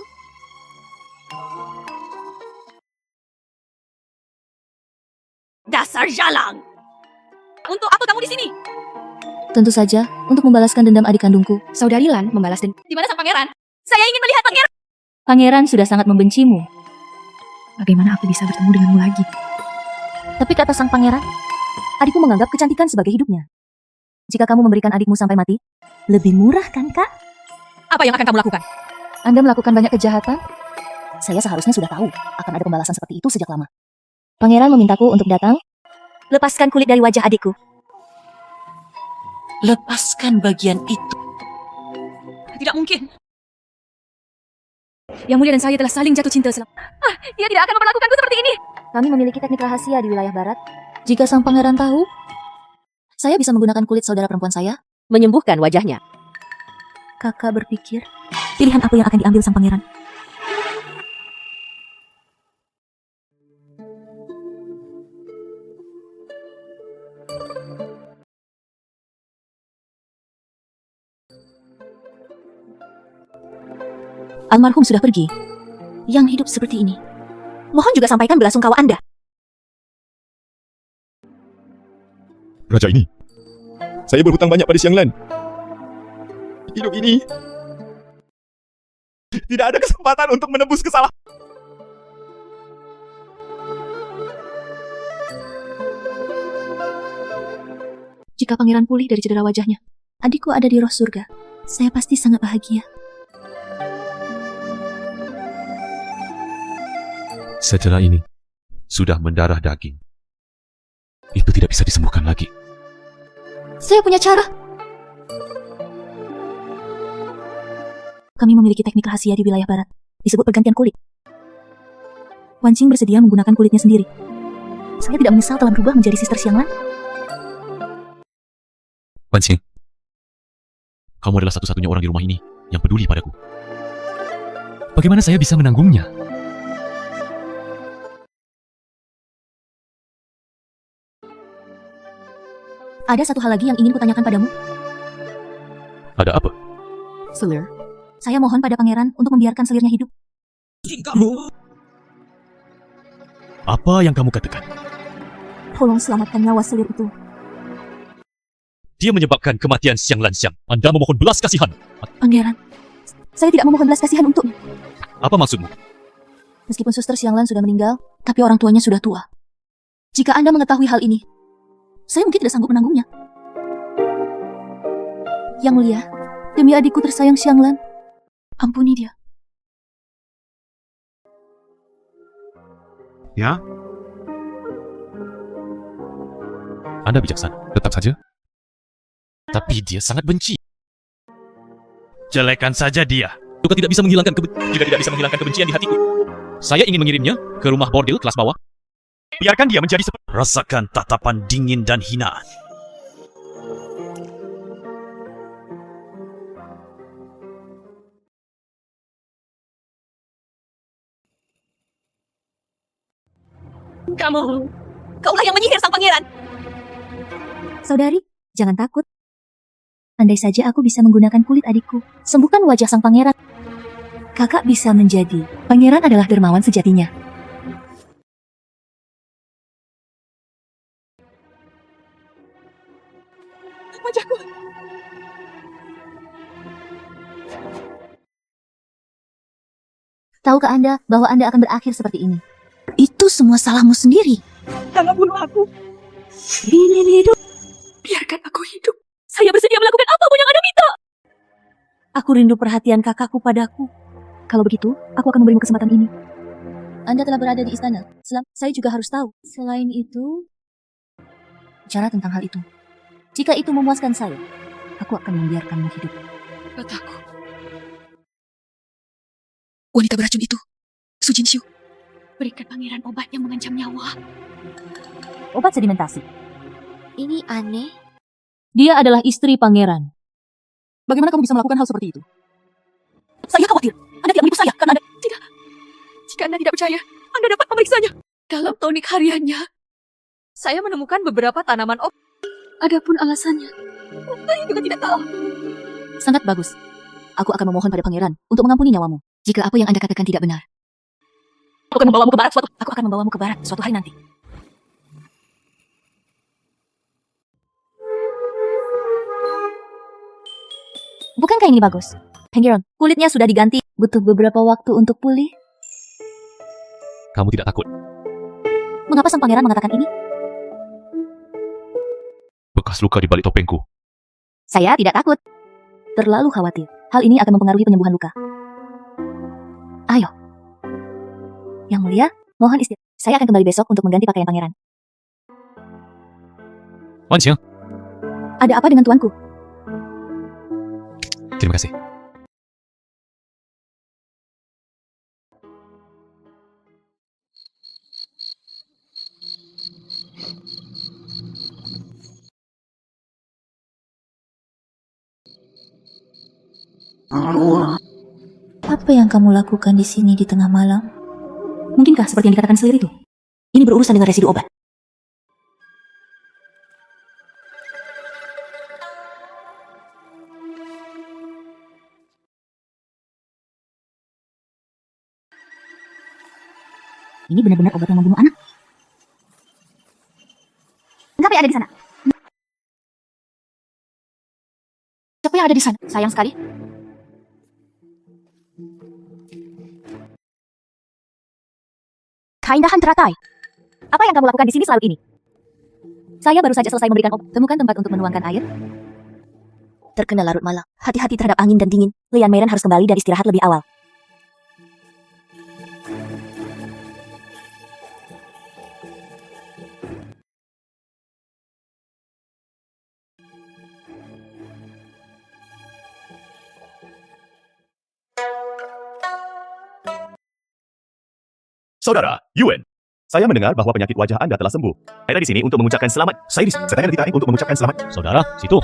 Dasar jalang! Untuk apa kamu di sini? Tentu saja, untuk membalaskan dendam adik kandungku. Saudari Lan membalas dendam. Di mana sang pangeran? Saya ingin melihat pangeran. Pangeran sudah sangat membencimu. Bagaimana aku bisa bertemu denganmu lagi? Tapi kata sang pangeran, adikku menganggap kecantikan sebagai hidupnya. Jika kamu memberikan adikmu sampai mati, lebih murah kan, Kak? Apa yang akan kamu lakukan? Anda melakukan banyak kejahatan? Saya seharusnya sudah tahu akan ada pembalasan seperti itu sejak lama. Pangeran memintaku untuk datang. Lepaskan kulit dari wajah adikku. Lepaskan bagian itu. Tidak mungkin. Yang mulia dan saya telah saling jatuh cinta selama. Dia tidak akan memperlakukanku seperti ini. Kami memiliki teknik rahasia di wilayah barat. Jika sang pangeran tahu, saya bisa menggunakan kulit saudara perempuan saya. Menyembuhkan wajahnya. Kakak berpikir, pilihan apa yang akan diambil sang pangeran? Almarhum sudah pergi. Yang hidup seperti ini. Mohon juga sampaikan belasungkawa Anda. Raja ini, saya berhutang banyak pada Siang Lan. Hidup ini tidak ada kesempatan untuk menebus kesalahan. Jika pangeran pulih dari cedera wajahnya, adikku ada di roh surga. Saya pasti sangat bahagia. Setelah ini, sudah mendarah daging. Itu tidak bisa disembuhkan lagi. Saya punya cara. Kami memiliki teknik rahasia di wilayah barat. Disebut pergantian kulit. Wan Qing bersedia menggunakan kulitnya sendiri. Saya tidak menyesal telah berubah menjadi Sister Xianglan. Wan Qing, kamu adalah satu-satunya orang di rumah ini yang peduli padaku. Bagaimana saya bisa menanggungnya? Ada satu hal lagi yang ingin kutanyakan padamu. Ada apa? Selir. Saya mohon pada pangeran untuk membiarkan selirnya hidup. Apa yang kamu katakan? Tolong selamatkan nyawa selir itu. Dia menyebabkan kematian Xiang Lanxiang. Anda memohon belas kasihan. Pangeran, saya tidak memohon belas kasihan untuknya. Apa maksudmu? Meskipun Suster Xianglan sudah meninggal, tapi orang tuanya sudah tua. Jika Anda mengetahui hal ini, saya mungkin tidak sanggup menanggungnya. Yang mulia, demi adikku tersayang Xianglan, ampuni dia. Ya? Anda bijaksana. Tetap saja. Tapi dia sangat benci. Jelekan saja dia. Juga tidak bisa menghilangkan juga tidak bisa menghilangkan kebencian di hatiku. Saya ingin mengirimnya ke rumah bordil kelas bawah. Biarkan dia menjadi seperti... Rasakan tatapan dingin dan hinaan. Kaulah yang menyihir sang pangeran. Saudari, jangan takut. Andai saja aku bisa menggunakan kulit adikku, sembuhkan wajah sang pangeran. Kakak bisa menjadi pangeran adalah dermawan sejatinya. Wajahku. Tahukah Anda bahwa Anda akan berakhir seperti ini? Itu semua salahmu sendiri. Jangan bunuh aku. Ingin hidup. Biarkan aku hidup. Saya bersedia melakukan apapun yang Anda minta. Aku rindu perhatian kakakku padaku. Kalau begitu, aku akan memberimu kesempatan ini. Anda telah berada di istana. Saya juga harus tahu. Selain itu, bicara tentang hal itu. Jika itu memuaskan saya, aku akan membiarkanmu hidup. Kataku. Wanita beracun itu, Su Jinshu. Berikan pangeran obat yang mengancam nyawa. Obat sedimentasi. Ini aneh. Dia adalah istri pangeran. Bagaimana kamu bisa melakukan hal seperti itu? Saya khawatir. Anda tidak menipu saya karena Anda... Tidak. Jika Anda tidak percaya, Anda dapat memeriksanya. Dalam tonik hariannya, saya menemukan beberapa tanaman obat. Adapun alasannya, saya juga tidak tahu. Sangat bagus. Aku akan memohon pada pangeran untuk mengampuni nyawamu. Jika apa yang Anda katakan tidak benar. Aku akan membawamu ke barat suatu hari nanti. Bukankah ini bagus? Pangeran, kulitnya sudah diganti. Butuh beberapa waktu untuk pulih. Kamu tidak takut? Mengapa sang pangeran mengatakan ini? Bekas luka di balik topengku. Saya tidak takut. Terlalu khawatir. Hal ini akan mempengaruhi penyembuhan luka. Ayo. Yang mulia, mohon istirahat. Saya akan kembali besok untuk mengganti pakaian pangeran. Wan Xiang, Ada apa dengan tuanku? terima kasih. Apa yang kamu lakukan di sini di tengah malam? Mungkinkah seperti yang dikatakan selir itu? Ini berurusan dengan residu obat. Ini benar-benar obat yang membunuh anak. Siapa yang ada di sana? Siapa yang ada di sana? Sayang sekali. Keindahan teratai. Apa yang kamu lakukan di sini selalu ini? Saya baru saja selesai memberikan obat. Temukan tempat untuk menuangkan air. Terkena larut malam. Hati-hati terhadap angin dan dingin. Lian Meiran harus kembali dan istirahat lebih awal. Saudara, Yuen. Saya mendengar bahwa penyakit wajah Anda telah sembuh. Saya di sini untuk mengucapkan selamat. Saya datang di untuk mengucapkan selamat. Saudara, situ.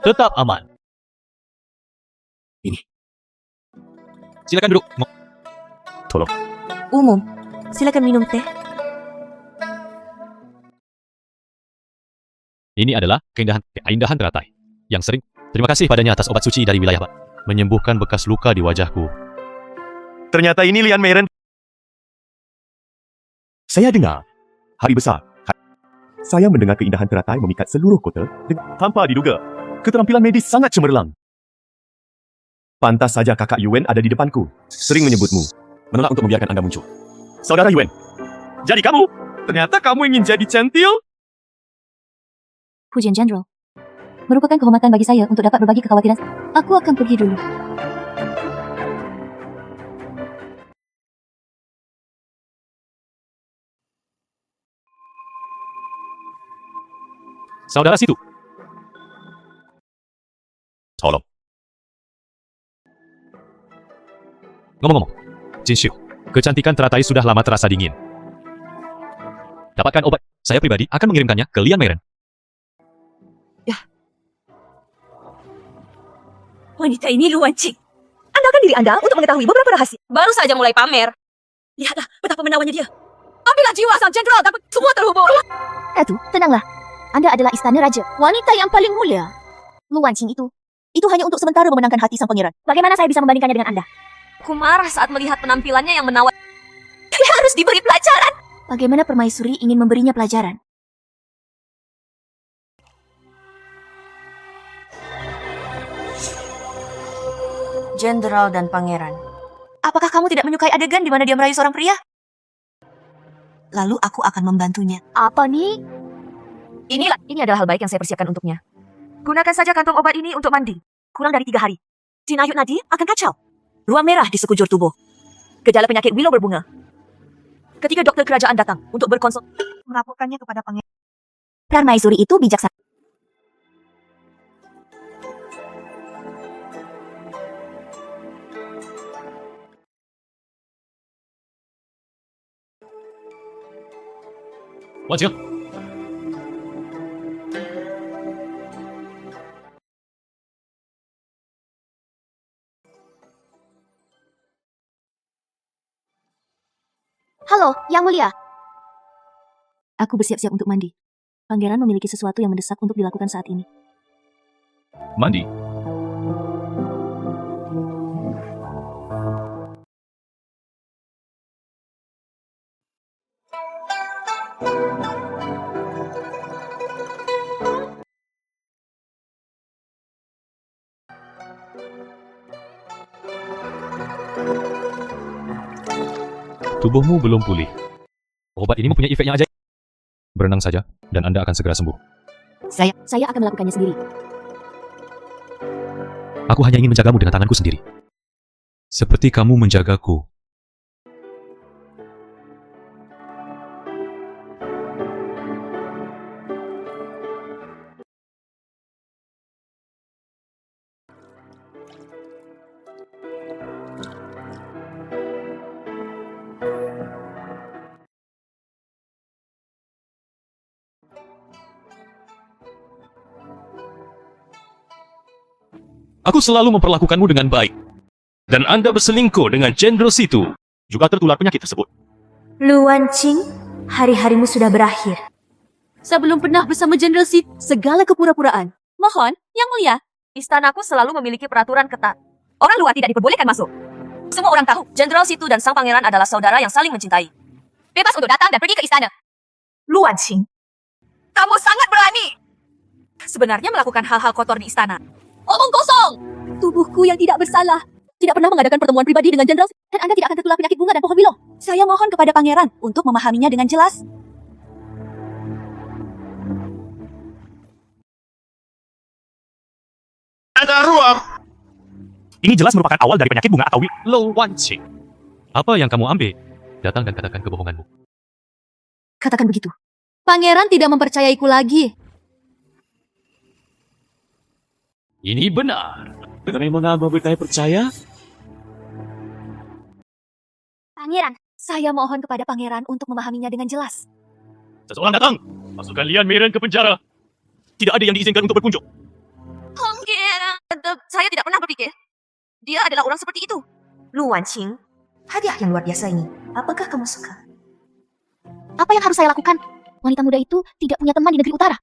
Tetap aman. Ini. Silakan duduk. Tolong. Umum. Silakan minum teh. Ini adalah keindahan teratai yang sering. Terima kasih padanya atas obat suci dari wilayah Barat. Menyembuhkan bekas luka di wajahku. Ternyata ini Lian Meiren. Saya dengar. Hari besar. Saya mendengar keindahan teratai memikat seluruh kota tanpa diduga. Keterampilan medis sangat cemerlang. Pantas saja kakak Yuen ada di depanku. Sering menyebutmu. Menolak untuk membiarkan Anda muncul. Saudara Yuen. Jadi kamu? Ternyata kamu ingin jadi centil? Pujian Jenderal. Merupakan kehormatan bagi saya untuk dapat berbagi kekhawatiran. Aku akan pergi dulu. Saudara situ. Tolong. Ngomong-ngomong, Jin Xiu, kecantikan teratai sudah lama terasa dingin. Dapatkan obat. Saya pribadi akan mengirimkannya ke Lian Meiren. Wanita ini Luan Qing. Andalkan diri Anda untuk mengetahui beberapa rahasia. Baru saja mulai pamer. Lihatlah betapa menawannya dia. Ambillah jiwa sang jenderal, dapat semua terhubung. Ratu, tenanglah. Anda adalah istana raja. Wanita yang paling mulia. Luan Qing itu hanya untuk sementara memenangkan hati sang pangeran. Bagaimana saya bisa membandingkannya dengan Anda? Aku marah saat melihat penampilannya yang menawan. Dia harus diberi pelajaran. Bagaimana permaisuri ingin memberinya pelajaran? Jenderal dan pangeran. Apakah kamu tidak menyukai adegan di mana dia merayu seorang pria? Lalu aku akan membantunya. Apa nih? Ini adalah hal baik yang saya persiapkan untuknya. Gunakan saja kantong obat ini untuk mandi. Kurang dari 3 hari. Jinayut Nadi akan kacau. Ruam merah di sekujur tubuh. Gejala penyakit Willow berbunga. Ketika dokter kerajaan datang untuk berkonsul, melaporkannya kepada pangeran. Permaisuri itu bijaksana. Wajah. Halo, Yang Mulia. Aku bersiap-siap untuk mandi. Pangeran memiliki sesuatu yang mendesak untuk dilakukan saat ini. Mandi. Tubuhmu belum pulih. Obat ini mempunyai efek yang ajaib. Berenang saja, dan Anda akan segera sembuh. Saya akan melakukannya sendiri. Aku hanya ingin menjagamu dengan tanganku sendiri. Seperti kamu menjagaku. Aku selalu memperlakukanmu dengan baik. Dan Anda berselingkuh dengan Jenderal Situ, juga tertular penyakit tersebut. Luan Qing, hari-harimu sudah berakhir. Sebelum pernah bersama Jenderal Sid, segala kepura-puraan. Mohon, Yang Mulia, istanaku selalu memiliki peraturan ketat. Orang luar tidak diperbolehkan masuk. Semua orang tahu, Jenderal Situ dan sang pangeran adalah saudara yang saling mencintai. Bebas untuk datang dan pergi ke istana. Luan Qing. Kamu sangat berani. Sebenarnya melakukan hal-hal kotor di istana. Omong kosong! Tubuhku yang tidak bersalah. Tidak pernah mengadakan pertemuan pribadi dengan Jenderal Sid, dan Anda tidak akan tertular penyakit bunga dan pohon willow. Saya mohon kepada pangeran untuk memahaminya dengan jelas. Ada ruang. Ini jelas merupakan awal dari penyakit bunga atau Luan Qing. Apa yang kamu ambil? Datang dan katakan kebohonganmu. Katakan begitu. Pangeran tidak mempercayaiku lagi. Ini benar. Bagaimana mau bertanya percaya? Pangeran, Saya mohon kepada pangeran untuk memahaminya dengan jelas. Seseorang datang. Masukkan Lian Meiren ke penjara. Tidak ada yang diizinkan untuk berkunjung. Pangeran, saya tidak pernah berpikir dia adalah orang seperti itu. Lu Wanqing, hadiah yang luar biasa ini. Apakah kamu suka? Apa yang harus saya lakukan? Wanita muda itu tidak punya teman di negeri utara.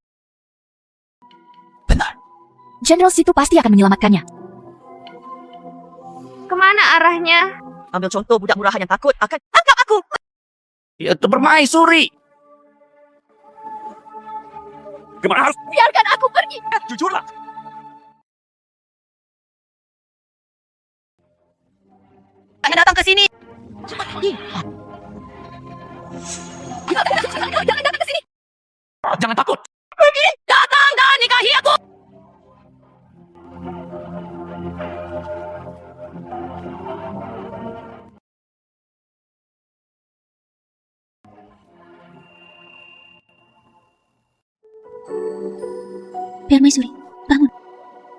Benar. Jenderal Situ pasti akan menyelamatkannya. Kemana arahnya? Ambil contoh budak murahan yang takut akan tangkap aku. Dia itu permaisuri. Kemana harus? Biarkan aku pergi. Jujurlah. Saya datang ke sini. Jangan ke sini. Jangan takut. Pergi. Datang dan nikahi aku. Permaisuri, bangun.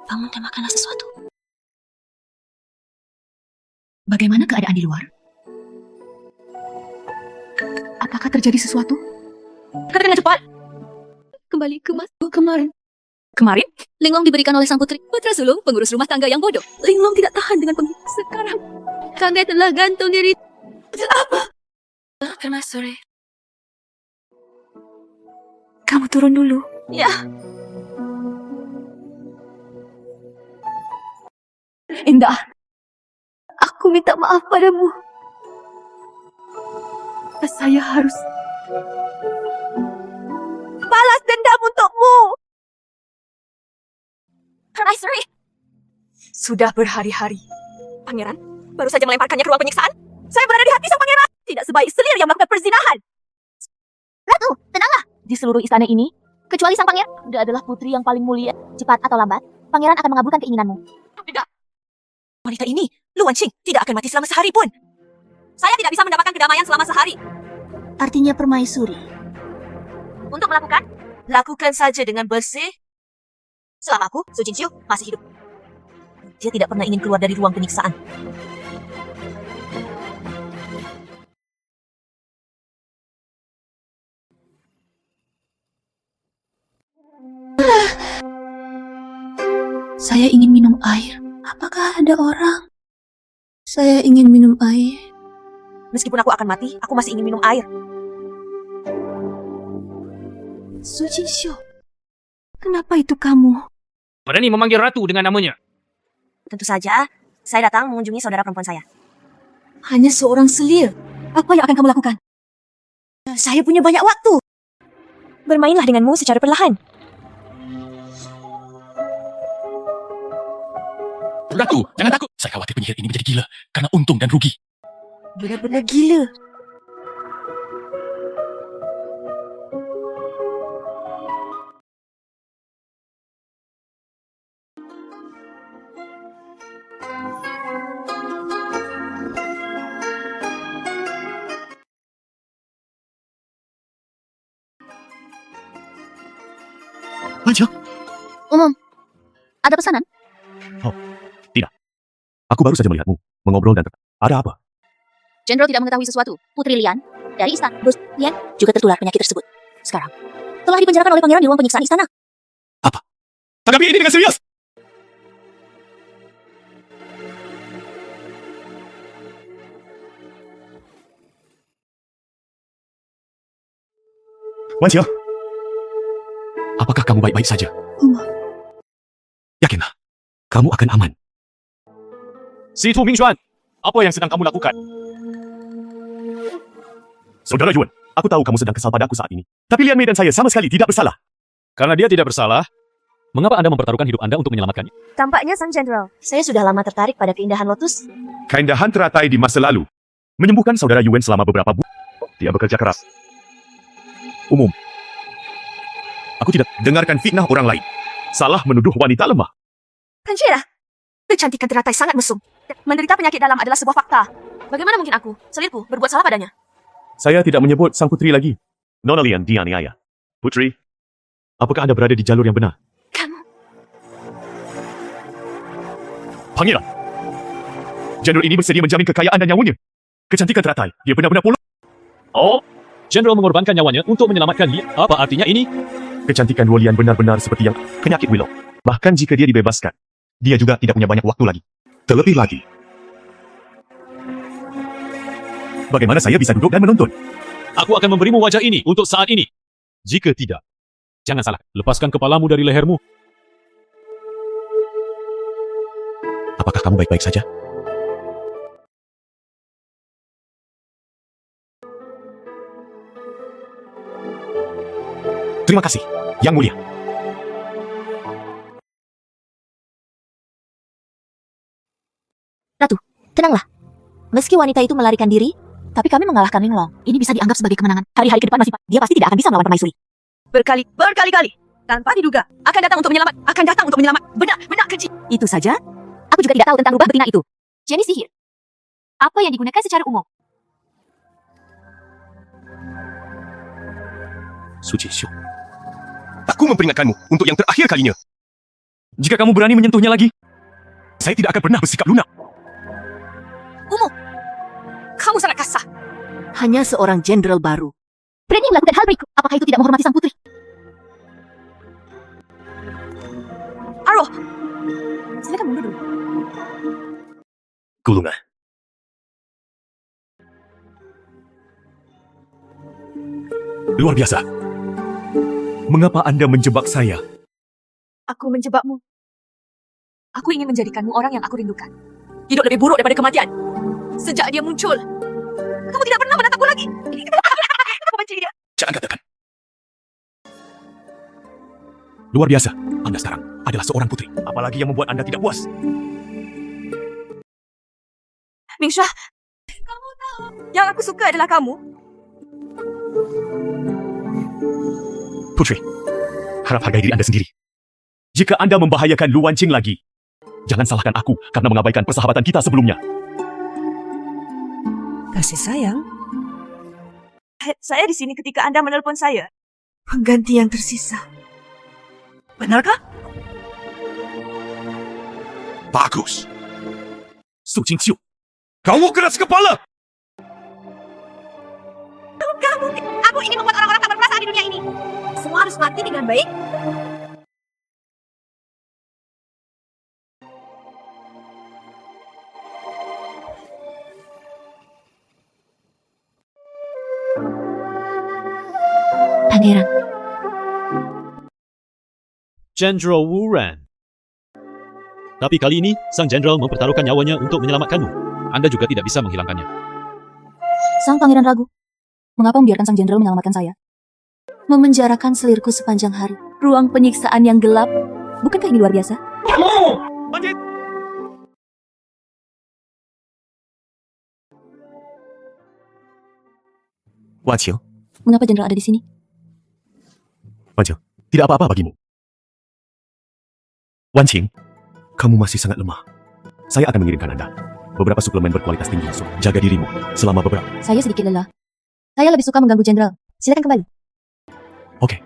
Bangun dan makanlah sesuatu. Bagaimana keadaan di luar? Apakah terjadi sesuatu? Katakan cepat. Kembali ke kemarin. Kemarin, Linglong diberikan oleh sang putri, putra sulung, pengurus rumah tangga yang bodoh. Linglong tidak tahan dengan sekarang. Kami telah gantung diri. Apa? Permaisuri. Kamu turun dulu. Ya. Indah. Aku minta maaf padamu. Saya harus Balas dendam untukmu. Permaisuri. Sudah berhari-hari. Pangeran baru saja melemparkannya ke ruang penyiksaan. Saya berada di hati sang pangeran. Tidak sebaik selir yang melakukan perzinahan. Ratu, tenanglah. Di seluruh istana ini, kecuali sang pangeran, dia adalah putri yang paling mulia. Cepat atau lambat, pangeran akan mengabulkan keinginanmu. Tidak. Wanita ini, Lu Wanqing, tidak akan mati selama sehari pun. Saya tidak bisa mendapatkan kedamaian selama sehari. Artinya permaisuri. Untuk melakukan, lakukan saja dengan bersih. Selama aku, Su Jinxiu, masih hidup. Dia tidak pernah ingin keluar dari ruang penyiksaan. Saya ingin minum air. Apakah ada orang? Saya ingin minum air. Meskipun aku akan mati, aku masih ingin minum air. Su Jinxiu, kenapa itu kamu? Berani memanggil ratu dengan namanya. Tentu saja, saya datang mengunjungi saudara perempuan saya. Hanya seorang selir. Apa yang akan kamu lakukan? Saya punya banyak waktu. Bermainlah denganmu secara perlahan. Ratu, jangan takut. Saya khawatir penyihir ini menjadi gila karena untung dan rugi. Benar-benar gila. Aja. Ada pesanan? Aku baru saja melihatmu, mengobrol dan ada apa? Jenderal tidak mengetahui sesuatu. Putri Lian dari istana Bos Lian juga tertular penyakit tersebut. Sekarang telah dipenjarakan oleh pangeran di ruang penyiksaan istana. Tanggapi ini dengan serius. Wanqing, apakah kamu baik-baik saja? Yakinlah, kamu akan aman. Situ Mingxuan, apa yang sedang kamu lakukan? Saudara Yuan, aku tahu kamu sedang kesal padaku saat ini. Tapi Lian Mei dan saya sama sekali tidak bersalah. Karena dia tidak bersalah, mengapa Anda mempertaruhkan hidup Anda untuk menyelamatkannya? Tampaknya Sang Jenderal, saya sudah lama tertarik pada keindahan lotus. Keindahan teratai di masa lalu menyembuhkan saudara Yuan selama beberapa bulan. Dia bekerja keras. Umum. Aku tidak dengarkan fitnah orang lain. Salah menuduh wanita lemah. Kanjira, kecantikan teratai sangat mesum. Menderita penyakit dalam adalah sebuah fakta. Bagaimana mungkin aku, selirku, berbuat salah padanya? Saya tidak menyebut sang putri lagi. Nona Lian dianiaya. Putri, apakah Anda berada di jalur yang benar? Kamu. Pangeran, jenderal ini bersedia menjamin kekayaan dan nyawanya. Kecantikan teratai, dia benar-benar pula. Oh, Jenderal mengorbankan nyawanya untuk menyelamatkan Lian. Apa artinya ini? Kecantikan Luolian benar-benar seperti yang penyakit Willow. Bahkan jika dia dibebaskan, dia juga tidak punya banyak waktu lagi. Terlebih lagi, bagaimana saya bisa duduk dan menonton? Aku akan memberimu wajah ini untuk saat ini. Jika tidak, jangan salah. Lepaskan kepalamu dari lehermu. Apakah kamu baik-baik saja? Terima kasih, Yang Mulia. Ratu, tenanglah. Meski wanita itu melarikan diri, tapi kami mengalahkan Linglong. Ini bisa dianggap sebagai kemenangan. Hari-hari ke depan masih dia pasti tidak akan bisa melawan permaisuri. Berkali-kali. Tanpa diduga. Akan datang untuk menyelamat. Benar keji. Itu saja? Aku juga tidak tahu tentang rubah betina itu. Jenis sihir. Apa yang digunakan secara umum? Suci Xiu. Aku memperingatkanmu untuk yang terakhir kalinya. Jika kamu berani menyentuhnya lagi, Saya tidak akan pernah bersikap lunak. Kamu sangat kasar. Hanya seorang jenderal baru. Berani melakukan hal berikut. Apakah itu tidak menghormati sang putri? Aroh, Silakan mundur dulu. Gulungan. Luar biasa. Mengapa Anda menjebak saya? aku menjebakmu. Aku ingin menjadikanmu orang yang aku rindukan. Hidup lebih buruk daripada kematian. Sejak dia muncul, kamu tidak pernah menatapku lagi. Aku benci dia. Jangan katakan. Luar biasa. Anda sekarang adalah seorang putri. Apalagi yang membuat Anda tidak puas? Mingsha, kamu tahu yang aku suka adalah kamu. Putri, harap hargai diri Anda sendiri. Jika Anda membahayakan Lu Wanqing lagi, jangan salahkan aku karena mengabaikan persahabatan kita sebelumnya. Kasih sayang. Saya di sini ketika Anda menelpon saya. Pengganti yang tersisa. Benarkah? Bagus. Su Jingqiu, kamu keras kepala. Aku ingin membuat orang-orang tak berperasaan di dunia ini. Semua harus mati dengan baik. Pangeran, Jenderal Wu Ran. Tapi kali ini, sang jenderal mempertaruhkan nyawanya untuk menyelamatkanmu. Anda juga tidak bisa menghilangkannya. sang pangeran ragu. Mengapa membiarkan sang jenderal menyelamatkan saya? Memenjarakan selirku sepanjang hari. Ruang penyiksaan yang gelap. Bukankah ini luar biasa? Wanqing, Mengapa jenderal ada di sini? Wanqing, tidak apa-apa bagimu. Wanqing, kamu masih sangat lemah. Saya akan mengirimkan Anda beberapa suplemen berkualitas tinggi. Jaga dirimu selama beberapa. Saya sedikit lelah. Saya lebih suka mengganggu jenderal. Silakan kembali. Oke.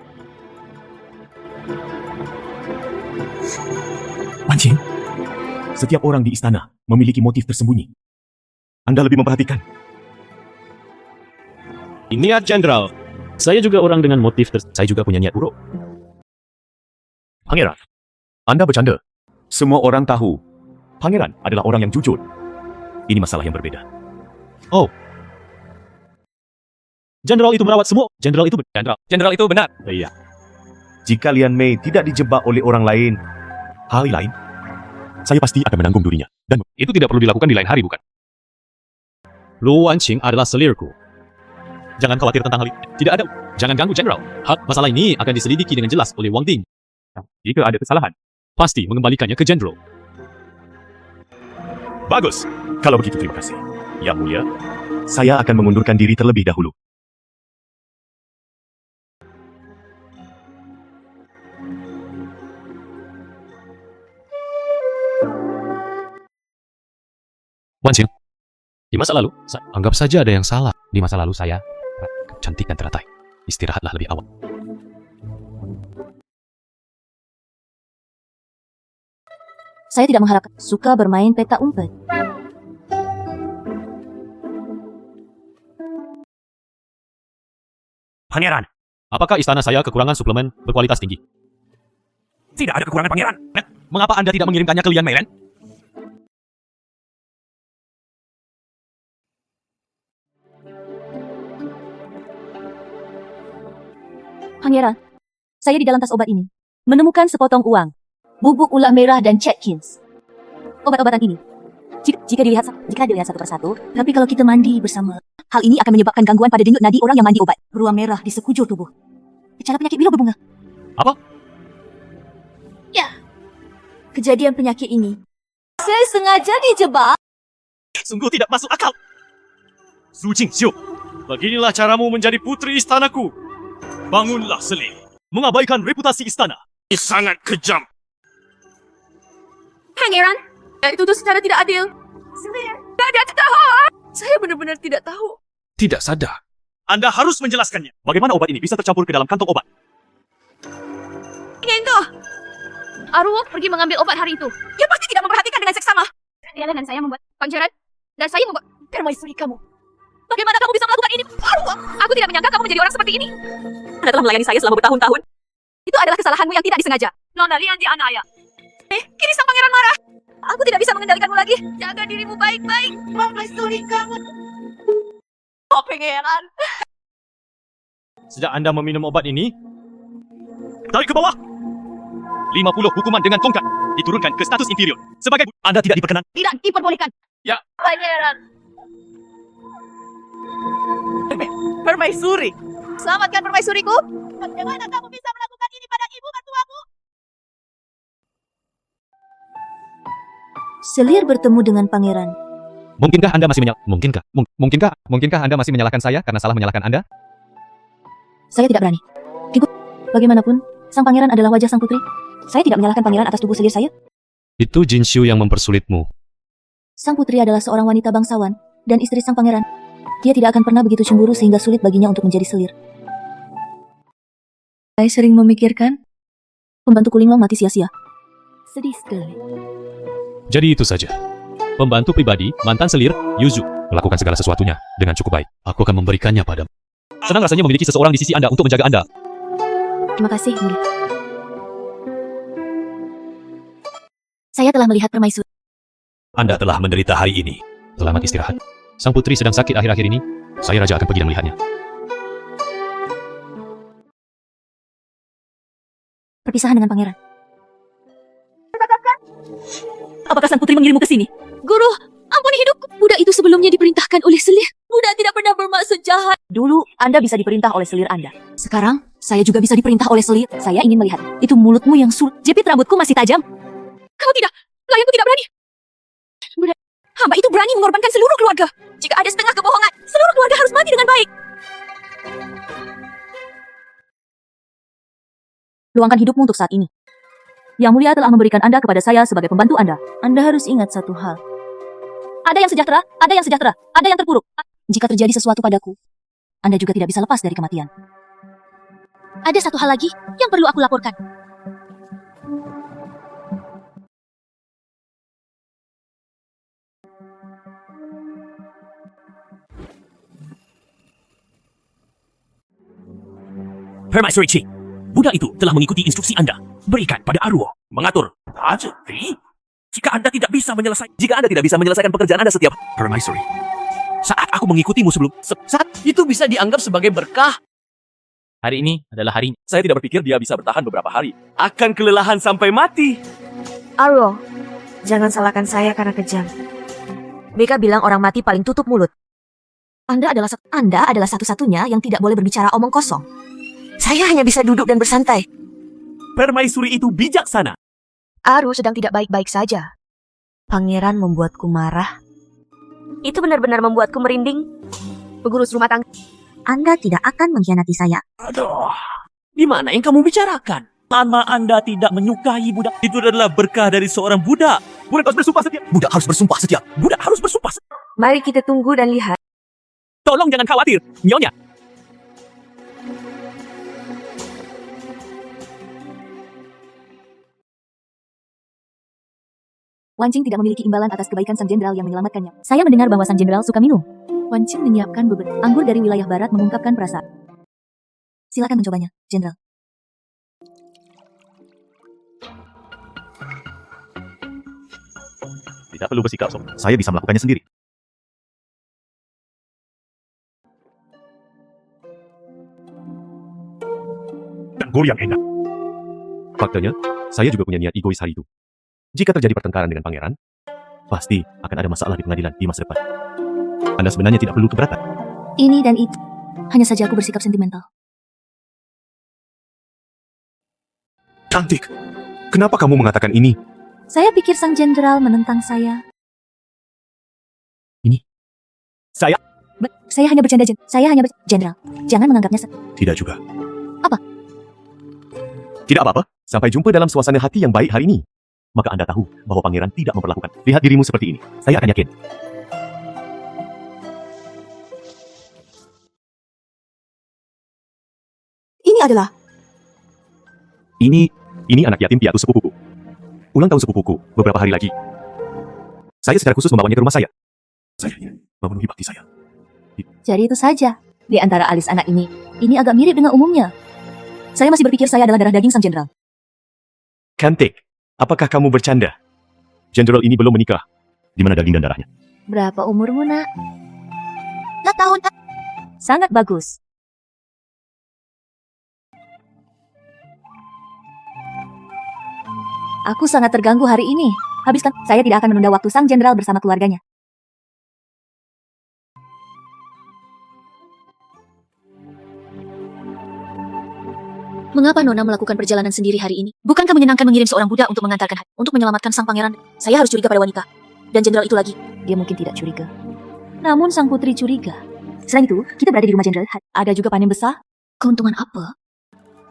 Wanqing, setiap orang di istana memiliki motif tersembunyi. Anda lebih memperhatikan. Niat jenderal. Saya juga orang dengan motif saya juga punya niat buruk. Pangeran, Anda bercanda. Semua orang tahu Pangeran adalah orang yang jujur. Ini masalah yang berbeda. Oh. Jenderal itu merawat semua. Jenderal itu benar. Iya. Jika Lian Mei tidak dijebak oleh orang lain, hal lain, saya pasti akan menanggung durinya. Dan Itu tidak perlu dilakukan di lain hari, bukan? Lu Wanqing adalah selirku. Jangan khawatir tentang hal itu. Tidak ada. Jangan ganggu jenderal. Masalah ini akan diselidiki dengan jelas oleh Wang Ding. Jika ada kesalahan, pasti mengembalikannya ke jenderal. bagus. Kalau begitu terima kasih. Yang Mulia, saya akan mengundurkan diri terlebih dahulu. Wanqing, di masa lalu, anggap saja ada yang salah. Di masa lalu saya cantik dan teratai. Istirahatlah lebih awal. Saya tidak mengharapkan suka bermain peta umpet. Pangeran, Apakah istana saya kekurangan suplemen berkualitas tinggi? tidak ada kekurangan pangeran. Mengapa Anda tidak mengirimkannya ke Lian Meiren? Pangeran, saya di dalam tas obat ini menemukan sepotong uang, bubuk ulat merah dan Chatkins. Obat-obatan ini, jika dilihat satu persatu, tapi kalau kita mandi bersama, hal ini akan menyebabkan gangguan pada denyut nadi orang yang mandi obat. Beruang merah di sekujur tubuh. Gejala penyakit biru berbunga. Apa? Ya, kejadian penyakit ini. Saya sengaja dijebak. Sungguh tidak masuk akal. Su Jingxiu, beginilah caramu menjadi putri istanaku. Bangunlah, Selir. Mengabaikan reputasi istana. Sangat kejam. Pangeran, itu tuh secara tidak adil. Tidak ada tahu. Saya benar-benar tidak tahu. Tidak sadar. Anda harus menjelaskannya. Bagaimana obat ini bisa tercampur ke dalam kantong obat? Ingin tuh. Arwo pergi mengambil obat hari itu. Dia pasti tidak memperhatikan dengan seksama. Dia dan saya membuat pangeran. Dan saya membuat permaisuri kamu. Bagaimana kamu bisa melakukan ini? Arwo, aku tidak menyangka kamu menjadi orang seperti ini. Anda telah melayani saya selama bertahun-tahun. Itu adalah kesalahanmu yang tidak disengaja. Nona Lian di Anaya. Kini sang pangeran marah. Aku tidak bisa mengendalikanmu lagi. Jaga dirimu baik-baik. Permaisuri kamu. Oh, pangeran. Sejak Anda meminum obat ini, tarik ke bawah. 50 hukuman dengan tongkat diturunkan ke status inferior. Sebagai Anda tidak diperkenan. Tidak diperbolehkan. Ya. Pangeran. Permaisuri. Selamatkan permaisuriku. Bagaimana kamu bisa melakukan ini pada ibu mertuamu? Selir bertemu dengan pangeran. Mungkinkah Anda masih Mungkinkah Anda masih menyalahkan saya karena salah menyalahkan Anda? Saya tidak berani. Ikut. Bagaimanapun, sang pangeran adalah wajah sang putri. Saya tidak menyalahkan pangeran atas tubuh selir saya. Itu Jinxiu yang mempersulitmu. Sang putri adalah seorang wanita bangsawan dan istri sang pangeran. Dia tidak akan pernah begitu cemburu sehingga sulit baginya untuk menjadi selir. Saya sering memikirkan pembantu Kulinglong mati sia-sia. Sedih sekali. Jadi itu saja. Pembantu pribadi, mantan selir, Yuzu, melakukan segala sesuatunya dengan cukup baik. Aku akan memberikannya padamu. Senang rasanya memiliki seseorang di sisi Anda untuk menjaga Anda. Terima kasih, murid. Saya telah melihat permaisuri. Anda telah menderita hari ini. Selamat istirahat. Sang putri sedang sakit akhir-akhir ini. Saya raja akan pergi dan melihatnya. Perpisahan dengan pangeran. Apakah sang putri mengirimmu ke sini? Guru, ampuni hidupku. Budak itu sebelumnya diperintahkan oleh selir. Budak tidak pernah bermaksud jahat. Dulu, Anda bisa diperintah oleh selir Anda. Sekarang, saya juga bisa diperintah oleh selir. Saya ingin melihat. Itu mulutmu yang sulit. Jepit rambutku masih tajam. Kau tidak. Pelayanku tidak berani. Hamba itu berani mengorbankan seluruh keluarga. Jika ada setengah kebohongan, seluruh keluarga harus mati dengan baik. Luangkan hidupmu untuk saat ini. Yang Mulia telah memberikan Anda kepada saya sebagai pembantu Anda. Anda harus ingat satu hal. Ada yang sejahtera, ada yang sejahtera, ada yang terpuruk. Jika terjadi sesuatu padaku, Anda juga tidak bisa lepas dari kematian. Ada satu hal lagi yang perlu aku laporkan. Permaisuri Qing, budak itu telah mengikuti instruksi Anda. Berikan pada Arwo. Mengatur. Jadi, jika Anda tidak bisa menyelesaikan pekerjaan Anda setiap Permaisuri, saat aku mengikutimu saat Itu bisa dianggap sebagai berkah. hari ini adalah harinya. Saya tidak berpikir dia bisa bertahan beberapa hari. Akan kelelahan sampai mati. Arwo, jangan salahkan saya karena kejam. Beka bilang orang mati paling tutup mulut. Anda adalah satu-satunya yang tidak boleh berbicara omong kosong. Saya hanya bisa duduk dan bersantai. Permaisuri itu bijaksana. Aru sedang tidak baik-baik saja. Pangeran membuatku marah. Itu benar-benar membuatku merinding. Pengurus rumah tangga. Anda tidak akan mengkhianati saya. Aduh, di mana yang kamu bicarakan? Lama Anda tidak menyukai budak. Itu adalah berkah dari seorang budak. Budak harus bersumpah setia. Budak harus bersumpah setia. Budak harus bersumpah setia. Mari kita tunggu dan lihat. Tolong jangan khawatir, Nyonya. Wan Qing tidak memiliki imbalan atas kebaikan sang jenderal yang menyelamatkannya. Saya mendengar bahwa sang jenderal suka minum. Wan Qing menyiapkan beberapa anggur dari wilayah barat mengungkapkan perasaan. Silakan mencobanya, Jenderal. Tidak perlu bersikap sok. Saya bisa melakukannya sendiri. Dan gol yang enak. Faktanya, saya juga punya niat egois hari itu. Jika terjadi pertengkaran dengan pangeran, pasti akan ada masalah di pengadilan di masa depan. Anda sebenarnya tidak perlu keberatan. Ini dan itu. Hanya saja aku bersikap sentimental. Cantik. Kenapa kamu mengatakan ini? Saya pikir sang jenderal menentang saya. Saya? Saya hanya bercanda, Jenderal. Jangan menganggapnya Tidak juga. Apa? Tidak apa-apa. Sampai jumpa dalam suasana hati yang baik hari ini. Maka Anda tahu bahwa pangeran tidak memperlakukan. Lihat dirimu seperti ini. Saya akan yakin. Ini adalah Ini anak yatim piatu sepupuku. Ulang tahun sepupuku beberapa hari lagi. Saya secara khusus membawanya ke rumah saya. Saya ingin memenuhi bakti saya. Jadi itu saja. Di antara alis anak ini agak mirip dengan umumnya. Saya masih berpikir saya adalah darah daging sang jenderal. Cantik. Apakah kamu bercanda? Jenderal ini belum menikah. Di mana daging dan darahnya? Berapa umurmu, nak? Tahun Sangat bagus. Aku sangat terganggu hari ini. Habiskan, saya tidak akan menunda waktu sang jenderal bersama keluarganya. Mengapa Nona melakukan perjalanan sendiri hari ini? Bukankah menyenangkan mengirim seorang budak untuk mengantarkan untuk menyelamatkan sang pangeran? Saya harus curiga pada wanita. Dan jenderal itu lagi. Dia mungkin tidak curiga. Namun sang putri curiga. Selain itu, kita berada di rumah jenderal. Ada juga panen besar. Keuntungan apa?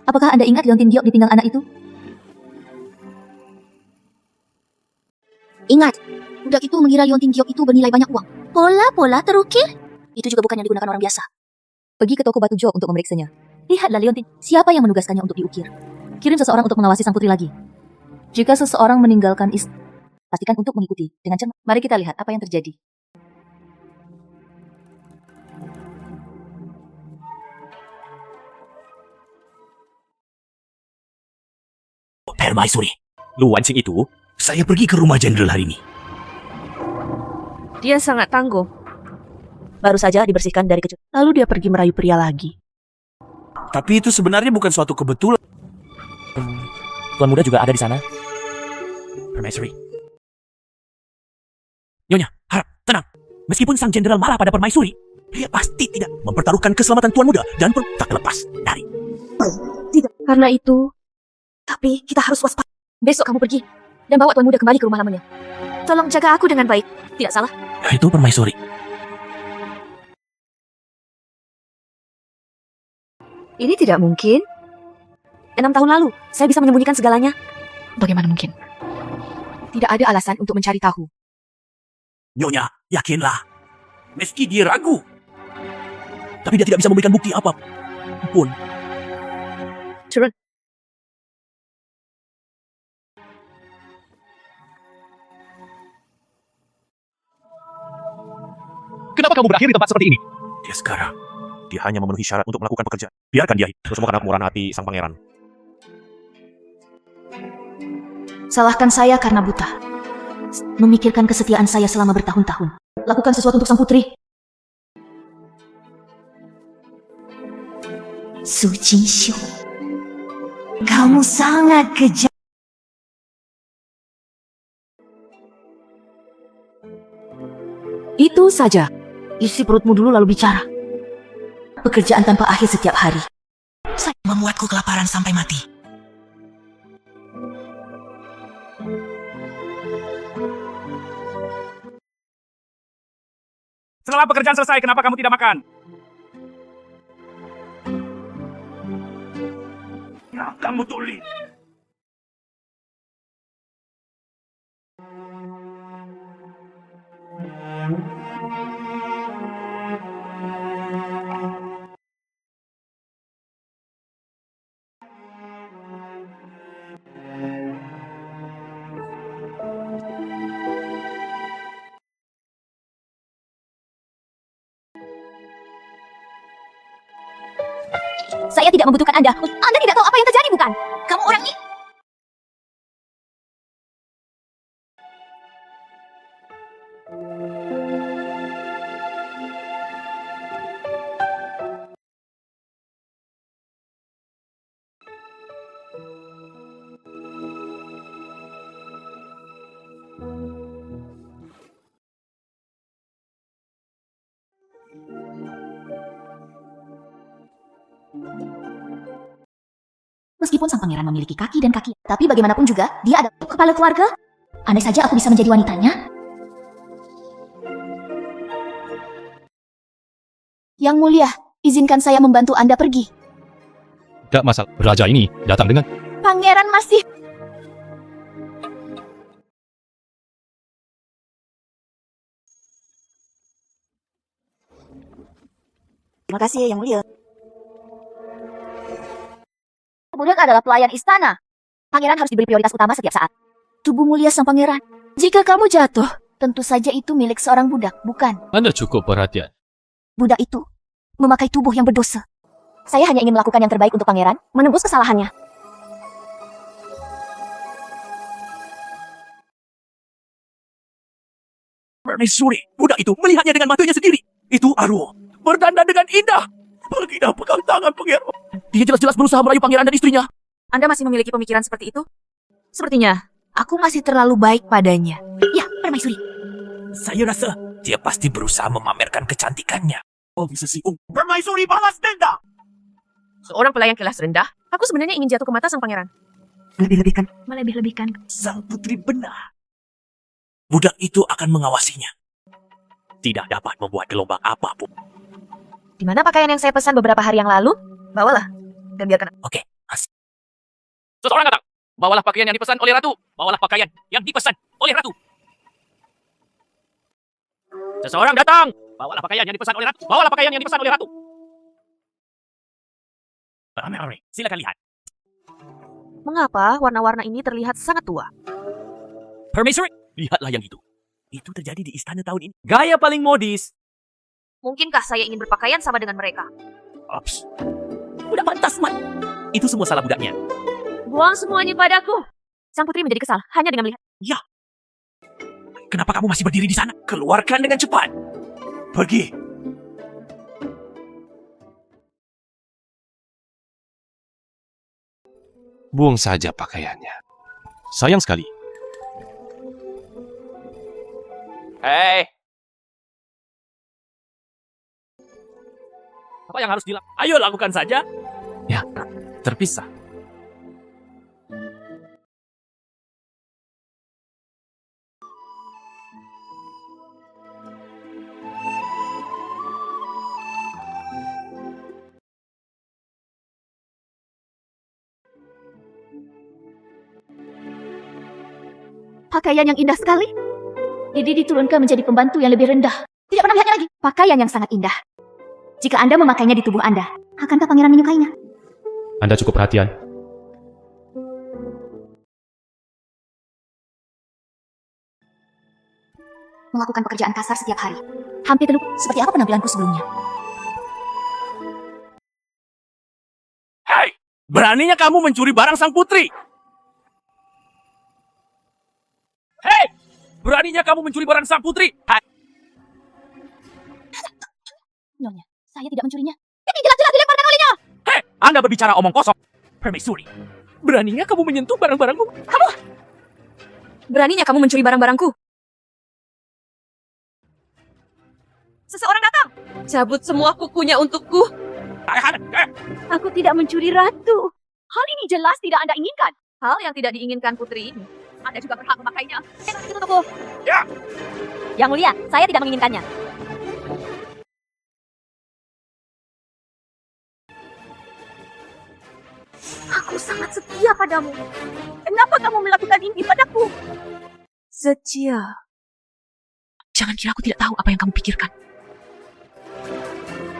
Apakah Anda ingat Leontin Giok di pinggang anak itu? Ingat, budak itu mengira Liontin Giok itu bernilai banyak uang. Pola terukir? Itu juga bukan yang digunakan orang biasa. Pergi ke toko batu Giok untuk memeriksanya. Lihatlah Leontin, siapa yang menugaskannya untuk diukir. Kirim seseorang untuk mengawasi sang putri lagi. Jika seseorang meninggalkan pastikan untuk mengikuti dengan cermat. Mari kita lihat apa yang terjadi. Permaisuri. Luan Sing itu, saya pergi ke rumah jenderal hari ini. dia sangat tangguh. Baru saja dibersihkan dari kecut. Lalu dia pergi merayu pria lagi. Tapi itu sebenarnya bukan suatu kebetulan. Tuan muda juga ada di sana. Permaisuri. Nyonya, harap, tenang. Meskipun sang jenderal marah pada permaisuri, dia pasti tidak mempertaruhkan keselamatan tuan muda dan tak lepas dari. Karena itu, tapi kita harus waspada. Besok kamu pergi dan bawa tuan muda kembali ke rumah lamanya. Tolong jaga aku dengan baik. Tidak salah. Itu permaisuri. Ini tidak mungkin. 6 tahun lalu, saya bisa menyembunyikan segalanya. Bagaimana mungkin? Tidak ada alasan untuk mencari tahu. Nyonya, yakinlah. Meski dia ragu. Tapi dia tidak bisa memberikan bukti apapun. Turun. Kenapa kamu berakhir di tempat seperti ini? Dia sekarang. Dia hanya memenuhi syarat untuk melakukan pekerjaan. Biarkan dia. Itu semua karena kemurahan hati sang pangeran. Salahkan saya karena buta. Memikirkan kesetiaan saya selama bertahun-tahun. Lakukan sesuatu untuk sang putri. Su Jinshu, kamu sangat kejam. Itu saja. Isi perutmu dulu lalu bicara. Pekerjaan tanpa akhir setiap hari. Membuatku kelaparan sampai mati. Setelah pekerjaan selesai, kenapa kamu tidak makan? Ya, kamu tuli. Saya tidak membutuhkan Anda. Anda tidak tahu apa yang terjadi, bukan? Kamu orang ini. Meskipun sang pangeran memiliki kaki dan kaki, tapi bagaimanapun juga, dia adalah kepala keluarga. Andai saja aku bisa menjadi wanitanya. Yang mulia, izinkan saya membantu Anda pergi. Tidak masalah. Raja ini datang dengan Pangeran masih... Terima kasih, Yang Mulia. Budak adalah pelayan istana. Pangeran harus diberi prioritas utama setiap saat. Tubuh mulia sang pangeran. Jika kamu jatuh, tentu saja itu milik seorang budak, bukan? Anda cukup perhatian. Budak itu memakai tubuh yang berdosa. Saya hanya ingin melakukan yang terbaik untuk pangeran, menembus kesalahannya. Permaisuri, budak itu melihatnya dengan matanya sendiri. Itu Aruo, berdandan dengan indah. Baginda pegang tangan pangeran. Dia jelas-jelas berusaha merayu pangeran dan istrinya. Anda masih memiliki pemikiran seperti itu? Sepertinya, aku masih terlalu baik padanya. Ya, permaisuri. Saya rasa dia pasti berusaha memamerkan kecantikannya. Oh, bisa sih. Permaisuri balas dendam. Seorang pelayan kelas rendah, aku sebenarnya ingin jatuh ke mata sang pangeran. Melebih-lebihkan. Melebih-lebihkan. Sang putri benar. Budak itu akan mengawasinya. Tidak dapat membuat gelombang apapun. Di mana pakaian yang saya pesan beberapa hari yang lalu? Bawalah, dan biarkan. Oke. Seseorang datang. Bawalah pakaian yang dipesan oleh ratu. Bawalah pakaian yang dipesan oleh ratu. Seseorang datang. Bawalah pakaian yang dipesan oleh ratu. Bawalah pakaian yang dipesan oleh ratu. Mari, silakan lihat. Mengapa warna-warna ini terlihat sangat tua? Permaisuri, lihatlah yang itu. Itu terjadi di istana tahun ini. Gaya paling modis. Mungkinkah saya ingin berpakaian sama dengan mereka? Ops. Udah pantas, Man. Itu semua salah budaknya. Buang semuanya padaku. Sang putri menjadi kesal hanya dengan melihat. Ya. Kenapa kamu masih berdiri di sana? Keluarkan dengan cepat. Pergi. Buang saja pakaiannya. Sayang sekali. Hei. Apa yang harus dilakukan? Ayo lakukan saja. Ya, terpisah. Pakaian yang indah sekali. Didi diturunkan menjadi pembantu yang lebih rendah. Tidak pernah melihatnya lagi. Pakaian yang sangat indah. Jika Anda memakainya di tubuh Anda, akankah pangeran menyukainya? Anda cukup perhatian. Melakukan pekerjaan kasar setiap hari. Hampir terlupa seperti apa penampilanku sebelumnya. Hei, beraninya kamu mencuri barang sang putri. Hei, beraninya kamu mencuri barang sang putri. Hai. Nyonya, saya tidak mencurinya. Ini jelas-jelas dilemparkan olehnya. Hei, Anda berbicara omong kosong. Permaisuri, beraninya kamu menyentuh barang-barangku. Beraninya kamu mencuri barang-barangku. Seseorang datang. Cabut semua kukunya untukku. Aku tidak mencuri ratu. Hal ini jelas tidak Anda inginkan. Hal yang tidak diinginkan putri ini. Anda juga berhak memakainya. Itu untukku. Ya. Yang mulia, saya tidak menginginkannya. Aku sangat setia padamu. Kenapa kamu melakukan ini padaku? Setia. Jangan kira aku tidak tahu apa yang kamu pikirkan.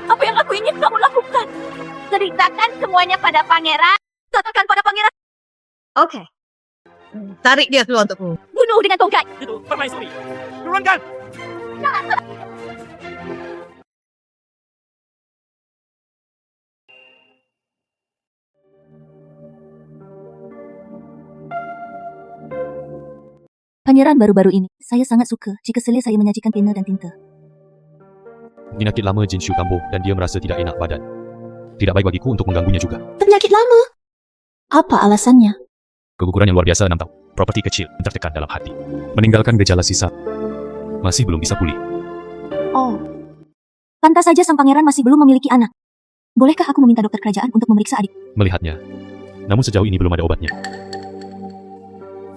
Apa yang aku ingin kamu lakukan? Ceritakan semuanya pada pangeran. Katakan pada pangeran. Oke. Tarik dia keluar untukku. Bunuh dengan tongkat. Itu, permaisuri. Turunkan. Pangeran baru-baru ini, saya sangat suka jika selir saya menyajikan pena dan tinta. Penyakit lama Jinshu kambuh dan dia merasa tidak enak badan. Tidak baik bagiku untuk mengganggunya juga. Penyakit lama? Apa alasannya? Keguguran yang luar biasa 6 tahun. Properti kecil tertekan dalam hati. Meninggalkan gejala sisa. Masih belum bisa pulih. Oh. Pantas saja sang pangeran masih belum memiliki anak. Bolehkah aku meminta dokter kerajaan untuk memeriksa adik? Melihatnya. Namun sejauh ini belum ada obatnya.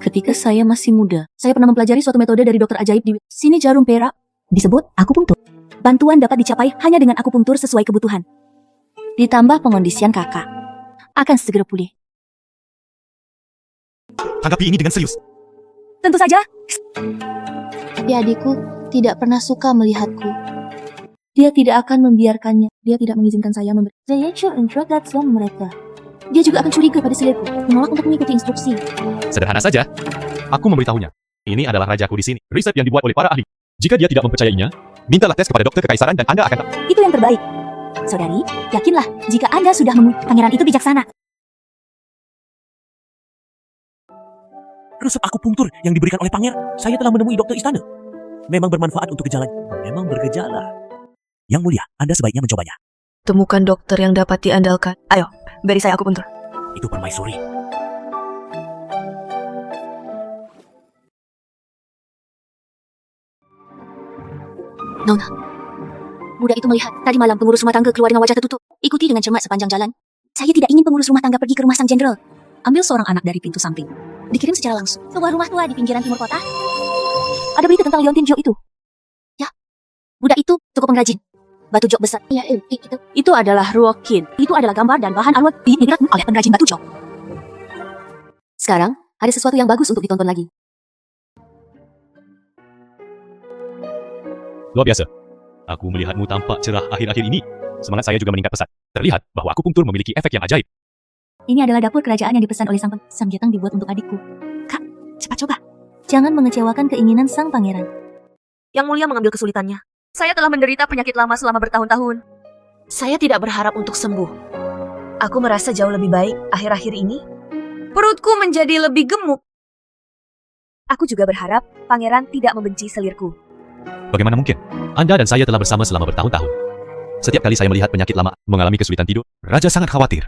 Ketika saya masih muda, saya pernah mempelajari suatu metode dari dokter ajaib di sini jarum perak. Disebut akupunktur. Bantuan dapat dicapai hanya dengan akupunktur sesuai kebutuhan. Ditambah pengondisian kakak. Akan segera pulih. Tanggapi ini dengan serius. Tentu saja. Tapi adikku tidak pernah suka melihatku. Dia tidak akan membiarkannya. Dia tidak mengizinkan saya memberi. Saya introduksi mereka. Dia juga akan curiga pada selirku, menolak untuk mengikuti instruksi. Sederhana saja. Aku memberitahunya. Ini adalah rajaku di sini. Riset yang dibuat oleh para ahli. Jika dia tidak mempercayainya, mintalah tes kepada dokter kekaisaran dan Anda akan tahu. Itu yang terbaik. Saudari, yakinlah jika Anda sudah pangeran itu bijaksana. Resep akupunktur yang diberikan oleh pangeran, saya telah menemui dokter istana. Memang bermanfaat untuk gejala. Memang bergejala. Yang mulia, Anda sebaiknya mencobanya. Temukan dokter yang dapat diandalkan. Ayo, beri saya akupunktur. Itu permaisuri. Nona, budak itu melihat tadi malam pengurus rumah tangga keluar dengan wajah tertutup. Ikuti dengan cermat sepanjang jalan. Saya tidak ingin pengurus rumah tangga pergi ke rumah sang jenderal. Ambil seorang anak dari pintu samping. Dikirim secara langsung. Sebuah rumah tua di pinggiran timur kota. Ada berita tentang Leontin Jo itu. Ya, budak itu cukup pengrajin. Batu jok besar. Ya, itu adalah Ruokin. Itu adalah gambar dan bahan arwah diingat oleh pengrajin batu jok. Sekarang, ada sesuatu yang bagus untuk ditonton lagi. Luar biasa. Aku melihatmu tampak cerah akhir-akhir ini. Semangat saya juga meningkat pesat. Terlihat bahwa akupunktur memiliki efek yang ajaib. Ini adalah dapur kerajaan yang dipesan oleh Samgyetang dibuat untuk adikku. Kak, cepat coba. Jangan mengecewakan keinginan sang pangeran. Yang mulia mengambil kesulitannya. Saya telah menderita penyakit lama selama bertahun-tahun. Saya tidak berharap untuk sembuh. Aku merasa jauh lebih baik akhir-akhir ini. Perutku menjadi lebih gemuk. Aku juga berharap pangeran tidak membenci selirku. Bagaimana mungkin? Anda dan saya telah bersama selama bertahun-tahun. Setiap kali saya melihat penyakit lama mengalami kesulitan tidur, Raja sangat khawatir.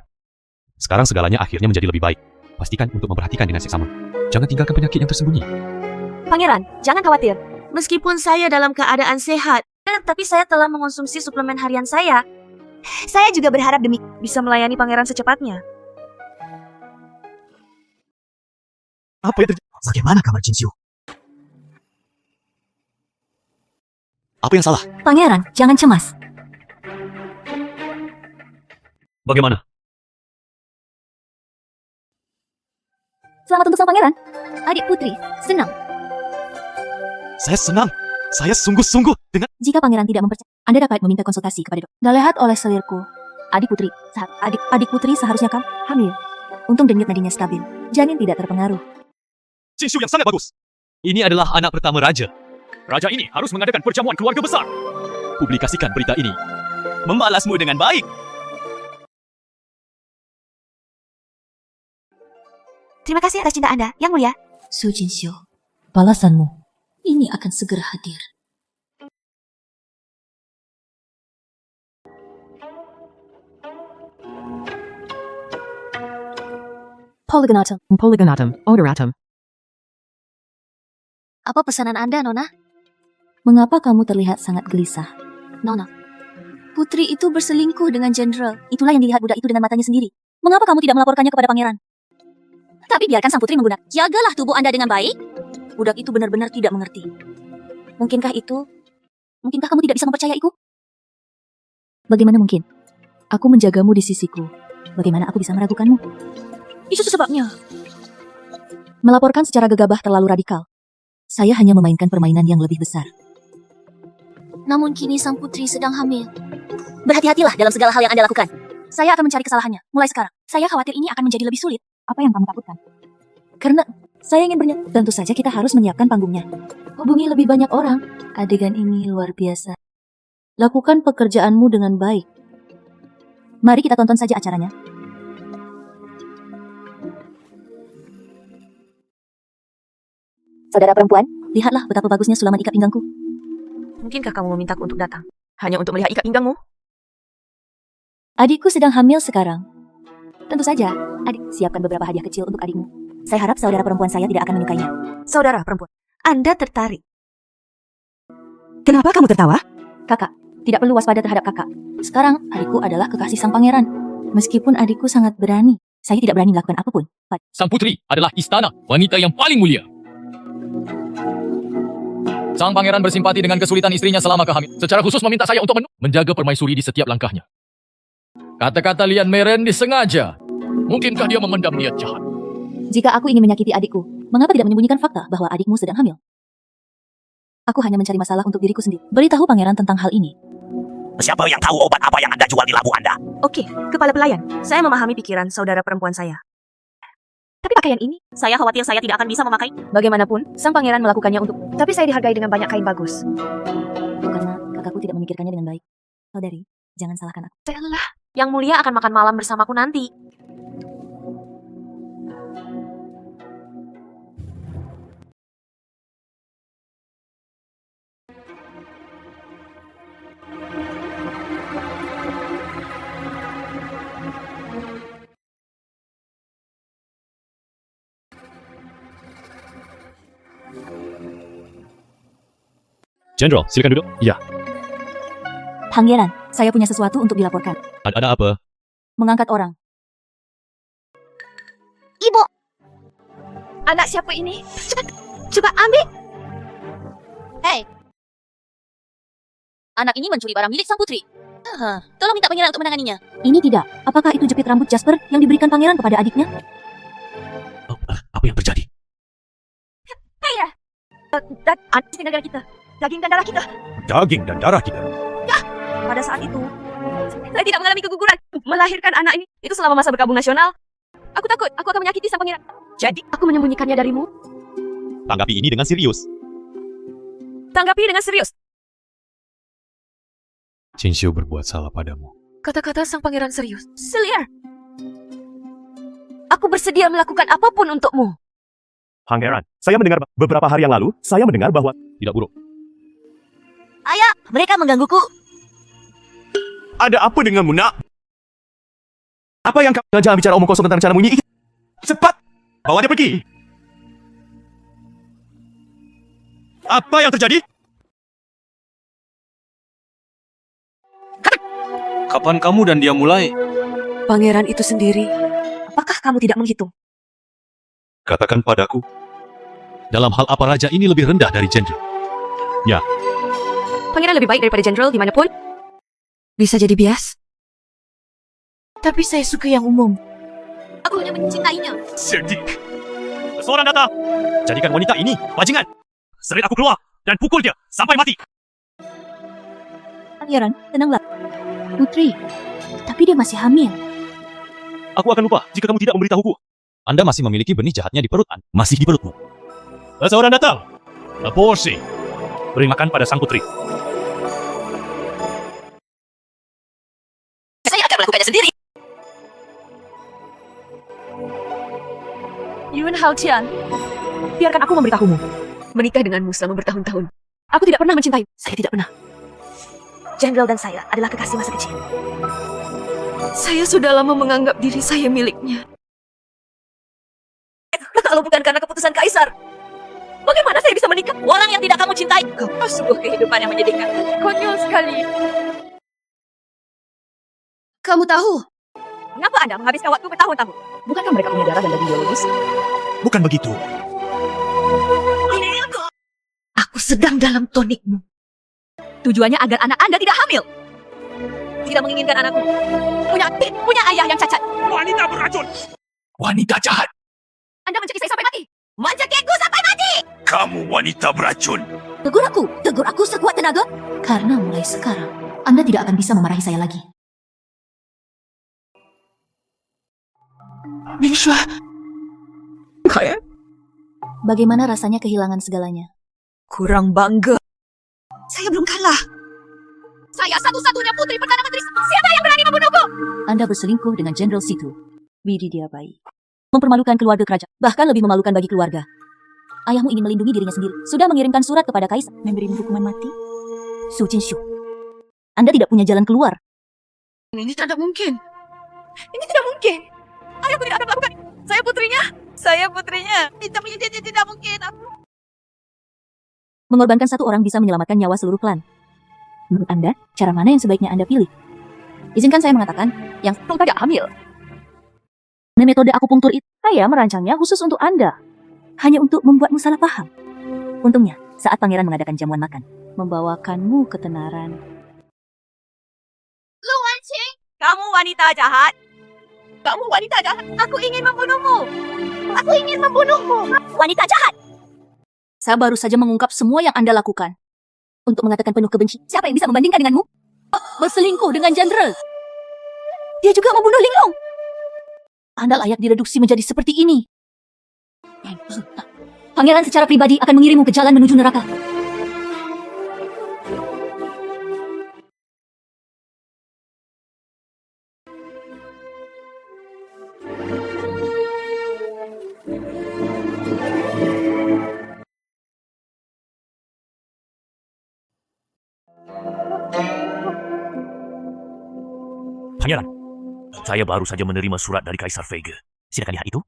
Sekarang segalanya akhirnya menjadi lebih baik. Pastikan untuk memperhatikan dengan seksama. Jangan tinggalkan penyakit yang tersembunyi. Pangeran, jangan khawatir. Meskipun saya dalam keadaan sehat, tapi saya telah mengonsumsi suplemen harian saya. Saya juga berharap demi bisa melayani pangeran secepatnya. Apa yang terjadi? Bagaimana kabar Jinshu? Apa yang salah? Pangeran, jangan cemas. Bagaimana? Selamat untuk sang pangeran. Adik putri, senang. Saya senang. Saya sungguh-sungguh dengan... Jika pangeran tidak mempercayai, Anda dapat meminta konsultasi kepada dokter. Dilihat oleh selirku, adik putri seharusnya hamil. Untung denyut nadinya stabil. Janin tidak terpengaruh. Jinshu yang sangat bagus. Ini adalah anak pertama Raja. Raja ini harus mengadakan perjamuan keluarga besar. Publikasikan berita ini. Membalasmu dengan baik. Terima kasih atas cinta Anda, Yang Mulia. Su Jinshu, balasanmu ini akan segera hadir. Polygonatum, odoratum. Apa pesanan Anda, Nona? Mengapa kamu terlihat sangat gelisah? Nona, putri itu berselingkuh dengan jenderal. Itulah yang dilihat budak itu dengan matanya sendiri. Mengapa kamu tidak melaporkannya kepada pangeran? Tapi biarkan sang putri menggunakan. Jagalah tubuh Anda dengan baik. Budak itu benar-benar tidak mengerti. Mungkinkah kamu tidak bisa mempercayaiku? Bagaimana mungkin? Aku menjagamu di sisiku. Bagaimana aku bisa meragukanmu? Itu sebabnya. Melaporkan secara gegabah terlalu radikal. Saya hanya memainkan permainan yang lebih besar. Namun kini sang putri sedang hamil. Berhati-hatilah dalam segala hal yang Anda lakukan. Saya akan mencari kesalahannya. Mulai sekarang, saya khawatir ini akan menjadi lebih sulit. Apa yang kamu takutkan? Karena saya ingin bernyanyi. Tentu saja kita harus menyiapkan panggungnya. Hubungi lebih banyak orang. Adegan ini luar biasa. Lakukan pekerjaanmu dengan baik. Mari kita tonton saja acaranya. Saudara perempuan, lihatlah betapa bagusnya sulaman ikat pinggangku. Mungkinkah kamu memintaku untuk datang? Hanya untuk melihat ikat pinggangmu? Adikku sedang hamil sekarang. Tentu saja, adik, siapkan beberapa hadiah kecil untuk adikmu. Saya harap saudara perempuan saya tidak akan menyukainya. Saudara perempuan, Anda tertarik. Kenapa kamu tertawa? Kakak, tidak perlu waspada terhadap kakak. Sekarang, adikku adalah kekasih sang pangeran. Meskipun adikku sangat berani, saya tidak berani melakukan apapun. Sang putri adalah istana, wanita yang paling mulia. Sang pangeran bersimpati dengan kesulitan istrinya selama kehamilan. Secara khusus meminta saya untuk menjaga permaisuri di setiap langkahnya. Kata-kata Lian Meren disengaja. Mungkinkah dia memendam niat jahat? Jika aku ingin menyakiti adikku, mengapa tidak menyembunyikan fakta bahwa adikmu sedang hamil? Aku hanya mencari masalah untuk diriku sendiri. Beritahu pangeran tentang hal ini. Siapa yang tahu obat apa yang Anda jual di labu Anda? Oke, kepala pelayan. Saya memahami pikiran saudara perempuan saya. Tapi pakaian ini, saya khawatir saya tidak akan bisa memakai. Bagaimanapun, sang pangeran melakukannya untuk... Tapi saya dihargai dengan banyak kain bagus. Karena kakakku tidak memikirkannya dengan baik. Saudari, jangan salahkan aku. Bella, yang mulia akan makan malam bersamaku nanti. Jenderal, silakan duduk. Pangeran, saya punya sesuatu untuk dilaporkan. Ada apa? Mengangkat orang. Ibu, Anak siapa ini? Coba ambil. Hei. Anak ini mencuri barang milik sang putri. Tolong minta pangeran untuk menanganinya. Ini tidak. Apakah itu jepit rambut Jasper yang diberikan pangeran kepada adiknya? Apa yang terjadi? Daging dan darah kita. Daging dan darah kita. Daging dan darah kita. Pada saat itu, saya tidak mengalami keguguran. Melahirkan anak ini, itu selama masa berkabung nasional. Aku takut, aku akan menyakiti sang pangeran. Jadi, aku menyembunyikannya darimu. Tanggapi ini dengan serius. Tanggapi dengan serius. Chin-Xiu berbuat salah padamu. Kata-kata sang pangeran serius. Selir. Aku bersedia melakukan apapun untukmu. Pangeran, saya mendengar beberapa hari yang lalu, saya mendengar bahwa... Tidak buruk. Ayah, mereka menggangguku. Ada apa denganmu, nak? Apa yang kamu... Jangan bicara omong kosong tentang rencanamu ini. Cepat! Bawa dia pergi! Apa yang terjadi? Kapan kamu dan dia mulai? Pangeran itu sendiri. Apakah kamu tidak menghitung? Katakan padaku. Dalam hal apa raja ini lebih rendah dari jenderal? Pangeran lebih baik daripada jenderal dimanapun. Bisa jadi bias. Tapi saya suka yang umum. Aku hanya mencintainya. Cerdik. Seseorang datang. Jadikan wanita ini bajingan. Seret aku keluar dan pukul dia sampai mati. Pangeran, tenanglah. Putri, tapi dia masih hamil. Aku akan lupa jika kamu tidak memberitahuku. Anda masih memiliki benih jahatnya di perut Anda. Masih di perutmu. Seseorang datang. Aborsi. Beri makan pada sang putri. Saya akan melakukannya sendiri. Yun Haotian, biarkan aku memberitahumu. Menikah denganmu selama bertahun-tahun. Aku tidak pernah mencintai. Saya tidak pernah. Jenderal dan saya adalah kekasih masa kecil. Saya sudah lama menganggap diri saya miliknya. Kalau bukan karena keputusan kaisar, bagaimana saya bisa menikah? Orang yang tidak kamu cintai. Kau sebuah kehidupan yang menyedihkan. Konyol sekali. Kamu tahu, Mengapa Anda menghabiskan waktu bertahun-tahun? Bukankah mereka punya darah dan daging biologis? Bukan begitu. aku sedang dalam tonikmu. Tujuannya agar anak Anda tidak hamil. Tidak menginginkan anakku punya ayah yang cacat. Wanita beracun. Wanita jahat. Anda mencekik saya sampai mati. Mencekikku sampai mati. Kamu wanita beracun. Tegur aku sekuat tenaga. Karena mulai sekarang, Anda tidak akan bisa memarahi saya lagi. Mingxua. Kayak Bagaimana rasanya kehilangan segalanya? kurang bangga. Saya belum kalah. Saya satu-satunya putri Perdana Menteri. Siapa yang berani membunuhku? Anda berselingkuh dengan Jenderal Situ. Widih dia bayi. Mempermalukan keluarga kerajaan. Bahkan lebih memalukan bagi keluarga. Ayahmu ingin melindungi dirinya sendiri. Sudah mengirimkan surat kepada kaisar memberimu hukuman mati. Su Jinshu, Anda tidak punya jalan keluar. Ini tidak mungkin. Ini tidak mungkin. Ayahku tidak akan melakukan ini. Saya putrinya. Saya putrinya. Tidak mungkin. Mengorbankan satu orang bisa menyelamatkan nyawa seluruh klan. Menurut Anda, cara mana yang sebaiknya Anda pilih? Izinkan saya mengatakan, yang tidak hamil. metode akupunktur itu saya merancangnya khusus untuk Anda. Hanya untuk membuatmu salah paham. Untungnya, saat pangeran mengadakan jamuan makan, membawakanmu ketenaran. Lu Wanqing, Kamu wanita jahat. Kamu wanita jahat. Aku ingin membunuhmu. aku ingin membunuhmu. Wanita jahat. Saya baru saja mengungkap semua yang Anda lakukan. Untuk mengatakan penuh kebenci, siapa yang bisa membandingkan denganmu? Berselingkuh dengan jenderal. Dia juga membunuh Linglong. Anda layak direduksi menjadi seperti ini. Pangeran secara pribadi akan mengirimmu ke jalan menuju neraka. Pangeran, saya baru saja menerima surat dari Kaisar Vega. Silakan lihat itu.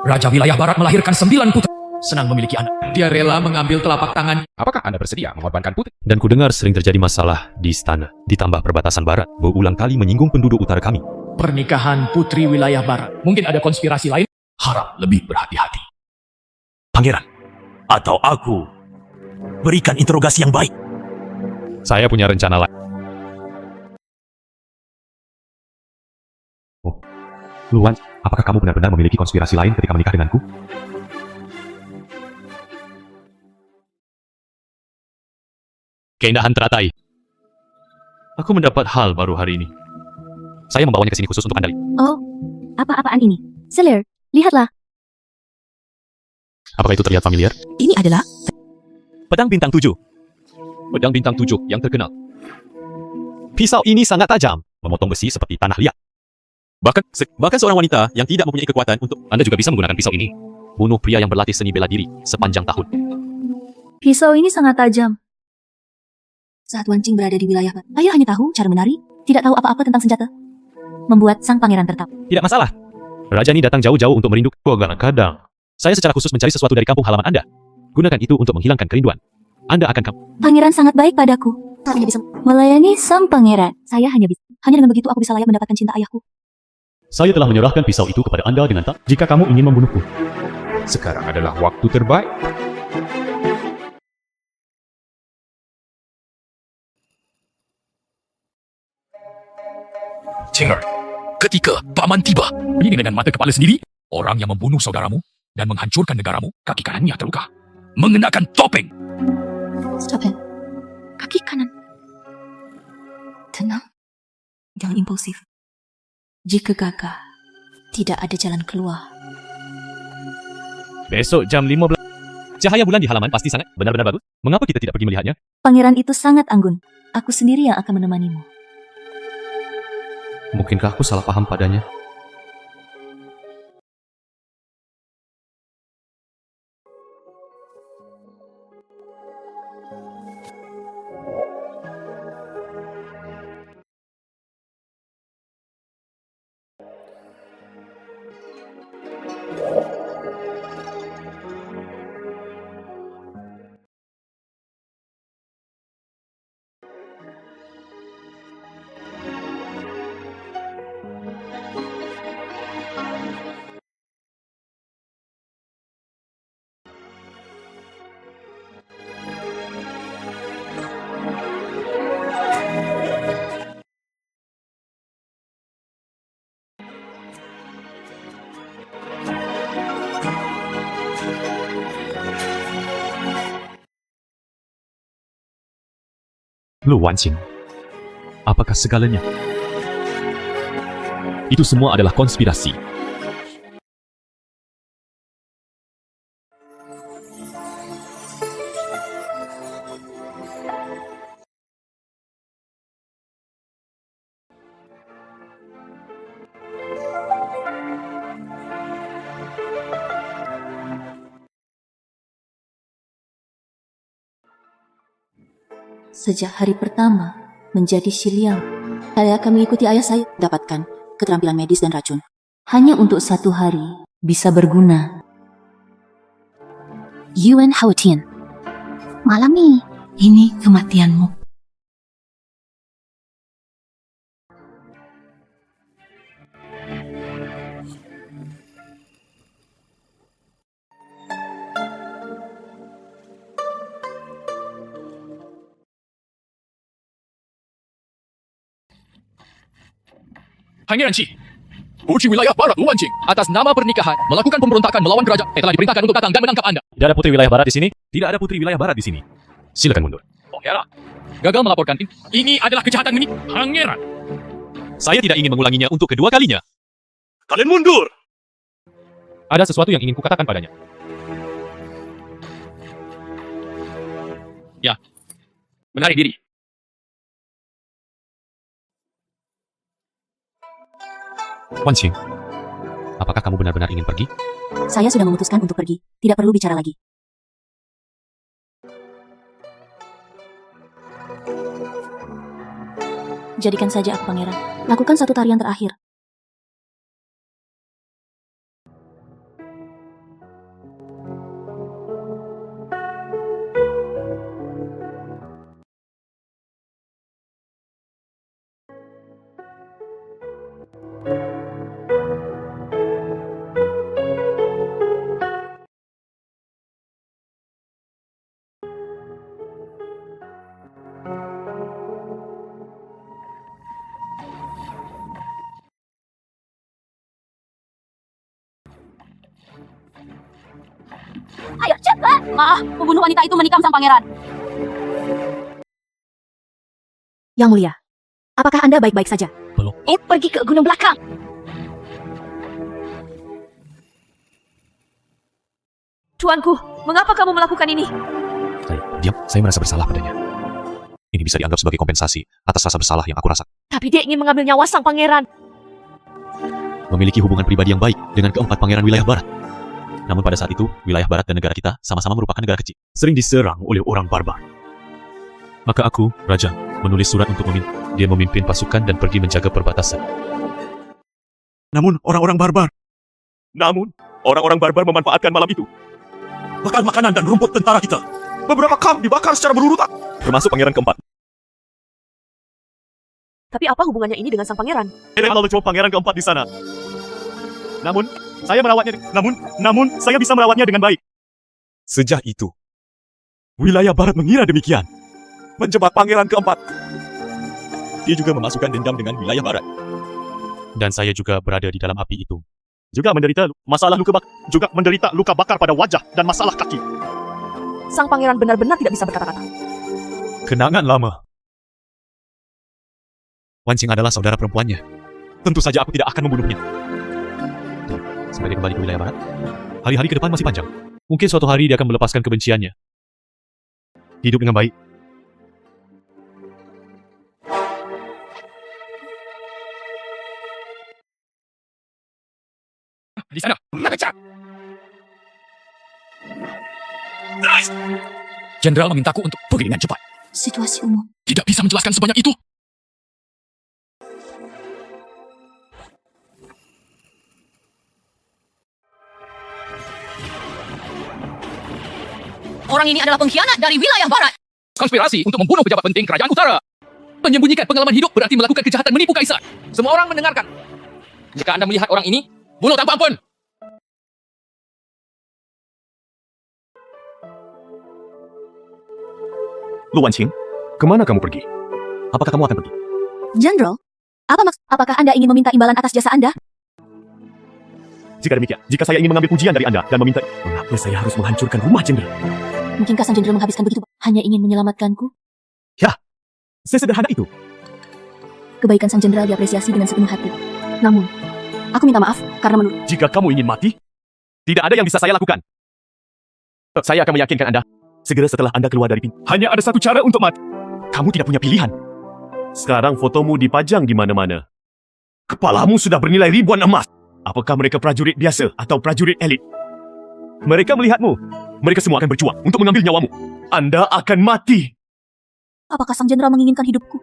Raja wilayah barat melahirkan 9 putra. Senang memiliki anak. Dia rela mengambil telapak tangan. Apakah Anda bersedia mengorbankan putri? Dan kudengar sering terjadi masalah di istana. Ditambah perbatasan barat, berulang kali menyinggung penduduk utara kami. Pernikahan putri wilayah barat. Mungkin ada konspirasi lain. Harap lebih berhati-hati. Pangeran, atau aku berikan interogasi yang baik. Saya punya rencana lain. Oh, Luan, apakah kamu benar-benar memiliki konspirasi lain ketika menikah denganku? Keindahan teratai. Aku mendapat hal baru hari ini. Saya membawanya ke sini khusus untuk Anda. Oh, apa-apaan ini? Selir, lihatlah. Apakah itu terlihat familiar? Ini adalah Pedang bintang 7. Pedang bintang 7 yang terkenal. Pisau ini sangat tajam, memotong besi seperti tanah liat. Bahkan seorang wanita yang tidak mempunyai kekuatan untuk Anda juga bisa menggunakan pisau ini. Bunuh pria yang berlatih seni bela diri sepanjang tahun. pisau ini sangat tajam. Saat Wanqing berada di wilayah barat, ayah hanya tahu cara menari, tidak tahu apa-apa tentang senjata. Membuat sang pangeran tertawa. Tidak masalah. Raja ini datang jauh-jauh untuk merindukan. Kadang-kadang, saya secara khusus mencari sesuatu dari kampung halaman Anda. Gunakan itu untuk menghilangkan kerinduan. Anda akan Pangeran sangat baik padaku. Saya hanya bisa melayani sang pangeran. Saya hanya bisa. Hanya dengan begitu aku bisa layak mendapatkan cinta ayahku. Saya telah menyerahkan pisau itu kepada Anda dengan tak. Jika kamu ingin membunuhku, sekarang adalah waktu terbaik. Cinger, ketika Paman tiba, ini dengan mata kepala sendiri, orang yang membunuh saudaramu dan menghancurkan negaramu, kaki kanannya terluka. Mengenakan topeng. Stop it. Kaki kanan. Tenang. Jangan impulsif. Jika gagal, tidak ada jalan keluar. Besok jam 15. Cahaya bulan di halaman pasti sangat benar-benar bagus. Mengapa kita tidak pergi melihatnya? Pangeran itu sangat anggun. Aku sendiri yang akan menemanimu. Mungkinkah aku salah paham padanya? Lu Wanqing, apakah segalanya? Itu semua adalah konspirasi. Sejak hari pertama menjadi Shiliang, saya akan mengikuti ayah saya dapatkan keterampilan medis dan racun. Hanya untuk 1 hari bisa berguna. Yuan Haotian. Malam nih. Ini kematianmu. Pangeran Qi, Puci Wilayah Barat Luan Qing atas nama pernikahan melakukan pemberontakan melawan kerajaan telah diperintahkan untuk datang dan menangkap Anda. Tidak ada putri wilayah barat di sini. Tidak ada putri wilayah barat di sini. Silakan mundur. Pangeran, gagal melaporkan ini adalah kejahatan ini. Pangeran, Saya tidak ingin mengulanginya untuk kedua kalinya. Kalian mundur! Ada sesuatu yang ingin kukatakan padanya. Menarik diri. Wan Qing, apakah kamu benar-benar ingin pergi? Saya sudah memutuskan untuk pergi. Tidak perlu bicara lagi. Jadikan saja aku pangeran. Lakukan satu tarian terakhir. Ayo cepat. Maaf, pembunuh wanita itu menikam sang pangeran. Yang mulia, apakah Anda baik-baik saja? Pergi ke gunung belakang. Tuanku, mengapa kamu melakukan ini? Saya merasa bersalah padanya. Ini bisa dianggap sebagai kompensasi atas rasa bersalah yang aku rasakan. Tapi dia ingin mengambil nyawa sang pangeran. Memiliki hubungan pribadi yang baik dengan keempat pangeran wilayah barat. Namun pada saat itu, wilayah barat dan negara kita sama-sama merupakan negara kecil, sering diserang oleh orang barbar. Maka aku, Raja, menulis surat untuk meminta dia memimpin pasukan dan pergi menjaga perbatasan. Namun orang-orang barbar memanfaatkan malam itu. Bahkan makanan dan rumput tentara kita. Beberapa kamp dibakar secara berurutan. Termasuk pangeran keempat. Tapi apa hubungannya ini dengan sang pangeran? Kalau cuma pangeran keempat di sana. Namun saya bisa merawatnya dengan baik. Sejak itu, wilayah barat mengira demikian. Menjebak pangeran keempat. Dia juga memasukkan dendam dengan wilayah barat. Dan saya juga berada di dalam api itu. Juga menderita luka bakar pada wajah dan masalah kaki. Sang pangeran benar-benar tidak bisa berkata-kata. Kenangan lama. Wan Qing adalah saudara perempuannya. Tentu saja aku tidak akan membunuhnya. Sebagai kembali ke wilayah barat, hari-hari ke depan masih panjang. Mungkin suatu hari dia akan melepaskan kebenciannya. Hidup dengan baik. Di sana, mengejar. Jenderal memintaku untuk pergi dengan cepat. Situasi umum. Tidak bisa menjelaskan sebanyak itu. Orang ini adalah pengkhianat dari wilayah barat. Konspirasi untuk membunuh pejabat penting kerajaan utara. Menyembunyikan pengalaman hidup berarti melakukan kejahatan menipu kaisar. Semua orang mendengarkan. Jika Anda melihat orang ini, bunuh tanpa ampun. Lu Wan Qing, kemana kamu pergi? Apakah kamu akan pergi? Jenderal, apakah Anda ingin meminta imbalan atas jasa Anda? Jika demikian, jika saya ingin mengambil pujian dari Anda dan meminta, mengapa saya harus menghancurkan rumah jenderal? Mungkinkah sang jenderal menghabiskan begitu hanya ingin menyelamatkanku? Sesederhana itu. Kebaikan sang jenderal diapresiasi dengan sepenuh hati. Namun, aku minta maaf karena menurut Jika kamu ingin mati, tidak ada yang bisa saya lakukan. Saya akan meyakinkan Anda. Segera setelah Anda keluar dari pintu. Hanya ada satu cara untuk mati. Kamu tidak punya pilihan. Sekarang fotomu dipajang di mana-mana. Kepalamu sudah bernilai ribuan emas. Apakah mereka prajurit biasa atau prajurit elit? Mereka melihatmu. Mereka semua akan berjuang untuk mengambil nyawamu. Anda akan mati. Apakah sang jenderal menginginkan hidupku?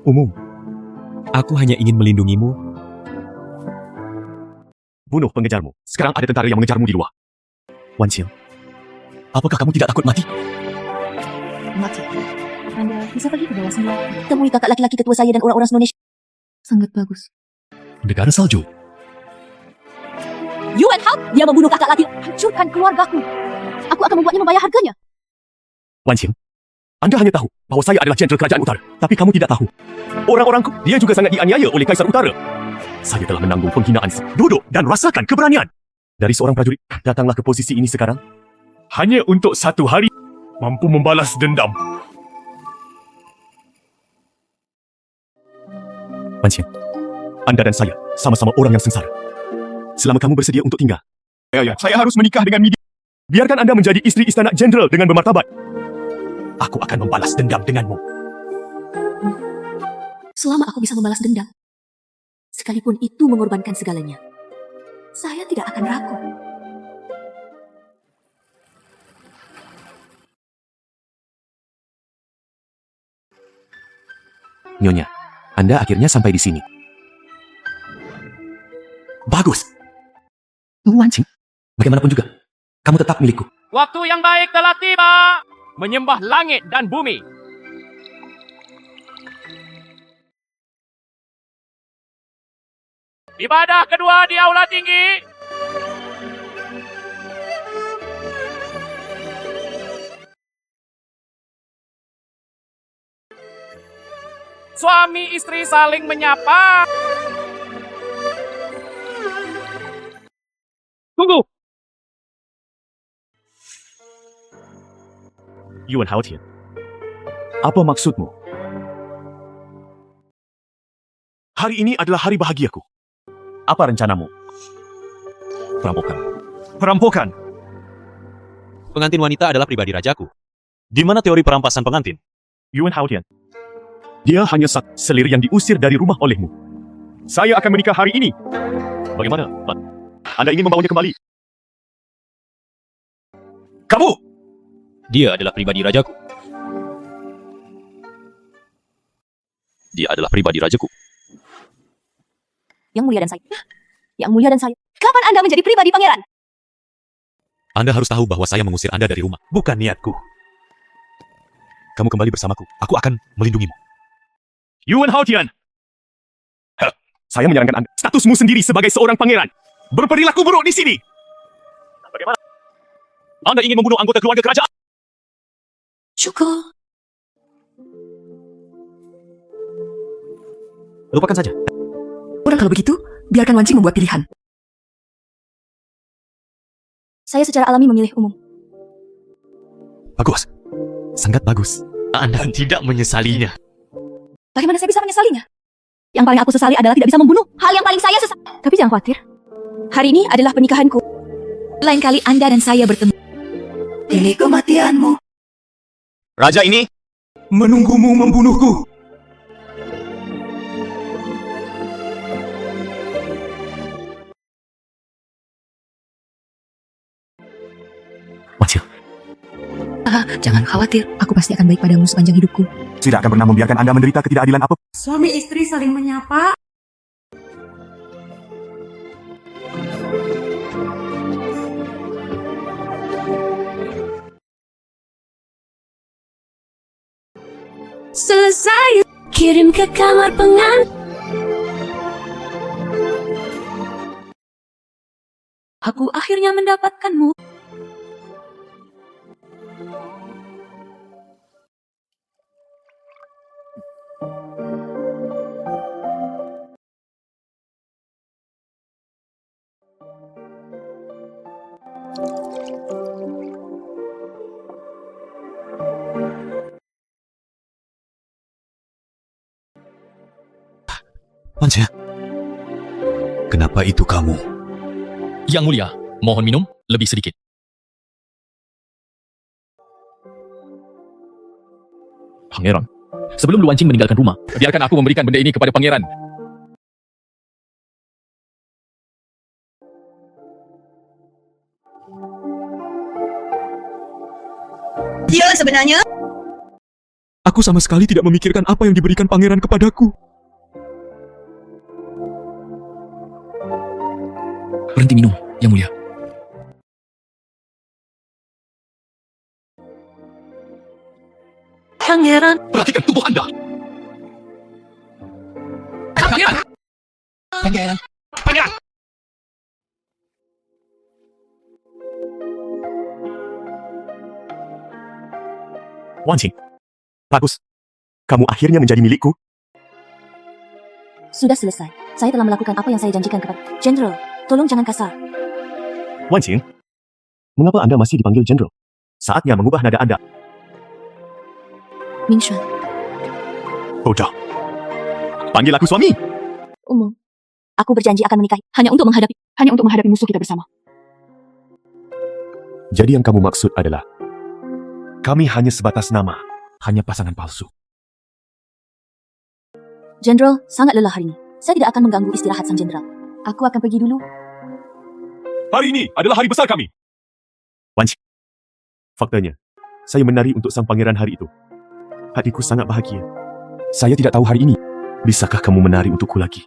Umum, Aku hanya ingin melindungimu. bunuh pengejarmu. Sekarang ada tentara yang mengejarmu di luar. Wan Xiang, apakah kamu tidak takut mati? Mati. Anda bisa pergi ke bawah semula. Temui kakak laki-laki ketua saya dan orang-orang Indonesia. Sangat bagus. Negara salju. Yuan Hao, dia membunuh kakak laki. Hancurkan keluargaku. Aku akan membuatnya membayar harganya. Wan Xiang, Anda hanya tahu bahwa saya adalah jenderal kerajaan utara. Tapi kamu tidak tahu. Orang-orangku, dia juga sangat dianiaya oleh Kaisar Utara. Saya telah menanggung penghinaan. Duduk dan rasakan keberanian. Dari seorang prajurit, datanglah ke posisi ini sekarang. Hanya untuk 1 hari, mampu membalas dendam. Wan Xiang, Anda dan saya sama-sama orang yang sengsara. Selama kamu bersedia untuk tinggal, saya harus menikah dengan Midi. Biarkan Anda menjadi istri istana jenderal dengan bermartabat. Aku akan membalas dendam denganmu. Selama aku bisa membalas dendam, sekalipun itu mengorbankan segalanya, saya tidak akan ragu. Nyonya, Anda akhirnya sampai di sini. Bagus. Wan Qing, bagaimanapun juga, kamu tetap milikku. Waktu yang baik telah tiba. Menyembah langit dan bumi. Ibadah kedua di aula tinggi. Suami istri saling menyapa. Tunggu! Yuan Haotian, apa maksudmu? Hari ini adalah hari bahagiaku. Apa rencanamu? Perampokan. Perampokan! Pengantin wanita adalah pribadi rajaku. Di mana teori perampasan pengantin? Yuan Haotian, dia hanya selir yang diusir dari rumah olehmu. Saya akan menikah hari ini. Bagaimana, Pak? Anda ingin membawanya kembali? Kamu! Dia adalah pribadi rajaku. Dia adalah pribadi rajaku. Yang mulia dan saya. Yang mulia dan saya. Kapan Anda menjadi pribadi pangeran? Anda harus tahu bahwa saya mengusir Anda dari rumah. Bukan niatku. Kamu kembali bersamaku. Aku akan melindungimu. Yuan Haotian! Saya menyarankan Anda. Statusmu sendiri sebagai seorang pangeran. Berperilaku buruk di sini. Bagaimana? Anda ingin membunuh anggota keluarga kerajaan? Syukur. Lupakan saja. Orang kalau begitu, biarkan Wan Qing membuat pilihan. Saya secara alami memilih umum. Bagus. Sangat bagus. Anda tidak menyesalinya. Bagaimana saya bisa menyesalinya? Yang paling aku sesali adalah tidak bisa membunuh. Hal yang paling saya sesali. Tapi jangan khawatir. Hari ini adalah pernikahanku. Lain kali Anda dan saya bertemu. Pilih kematianmu. Raja ini menunggumu membunuhku. Wan Xiang, Jangan khawatir. Aku pasti akan baik padamu sepanjang hidupku. tidak akan pernah membiarkan Anda menderita ketidakadilan apa. Suami istri saling menyapa. Selesai. Kirim ke kamar pengantin. Aku akhirnya mendapatkanmu. Wan Xiang, kenapa itu kamu? Yang mulia, mohon minum lebih sedikit. Pangeran, sebelum Luan Qing meninggalkan rumah, biarkan aku memberikan benda ini kepada pangeran. Dia sebenarnya Aku sama sekali tidak memikirkan apa yang diberikan pangeran kepadaku. Berhenti minum, Yang Mulia. Pangeran, Perhatikan tubuh Anda. Pangeran! Pangeran! Pangeran! Wan Qing. Bagus. Kamu akhirnya menjadi milikku. sudah selesai. Saya telah melakukan apa yang saya janjikan kepada Jenderal. Tolong jangan kasar. Wan Qing. Mengapa Anda masih dipanggil Jenderal? Saatnya mengubah nada Anda. Ming Xuan, Bodoh. Panggil aku suami. umum. Aku berjanji akan menikahi Hanya untuk menghadapi musuh kita bersama. Jadi yang kamu maksud adalah kami hanya sebatas nama, hanya pasangan palsu. Jenderal sangat lelah hari ini. Saya tidak akan mengganggu istirahat sang jenderal. Aku akan pergi dulu. Hari ini adalah hari besar kami. Wan Qing. Faktanya, saya menari untuk sang pangeran hari itu. Hatiku sangat bahagia. Saya tidak tahu hari ini. Bisakah kamu menari untukku lagi?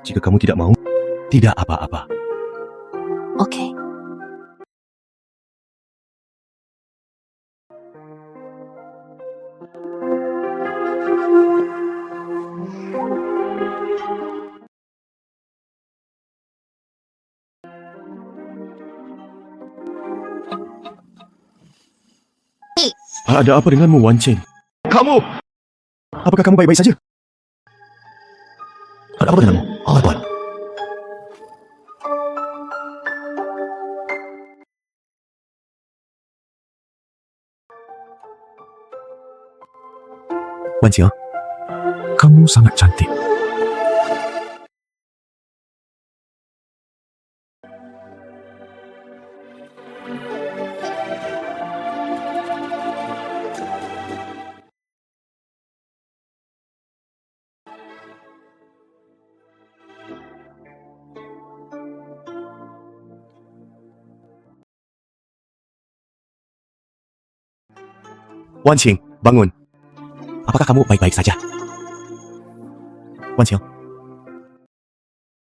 Jika kamu tidak mau, tidak apa-apa. Oke. Ada apa denganmu, Wan Qing? Kamu! Apakah kamu baik-baik saja? Ada apa denganmu? Allah Tuhan. Wan Qing, kamu sangat cantik. Wan Qing, bangun. Apakah kamu baik-baik saja? Wan Qing,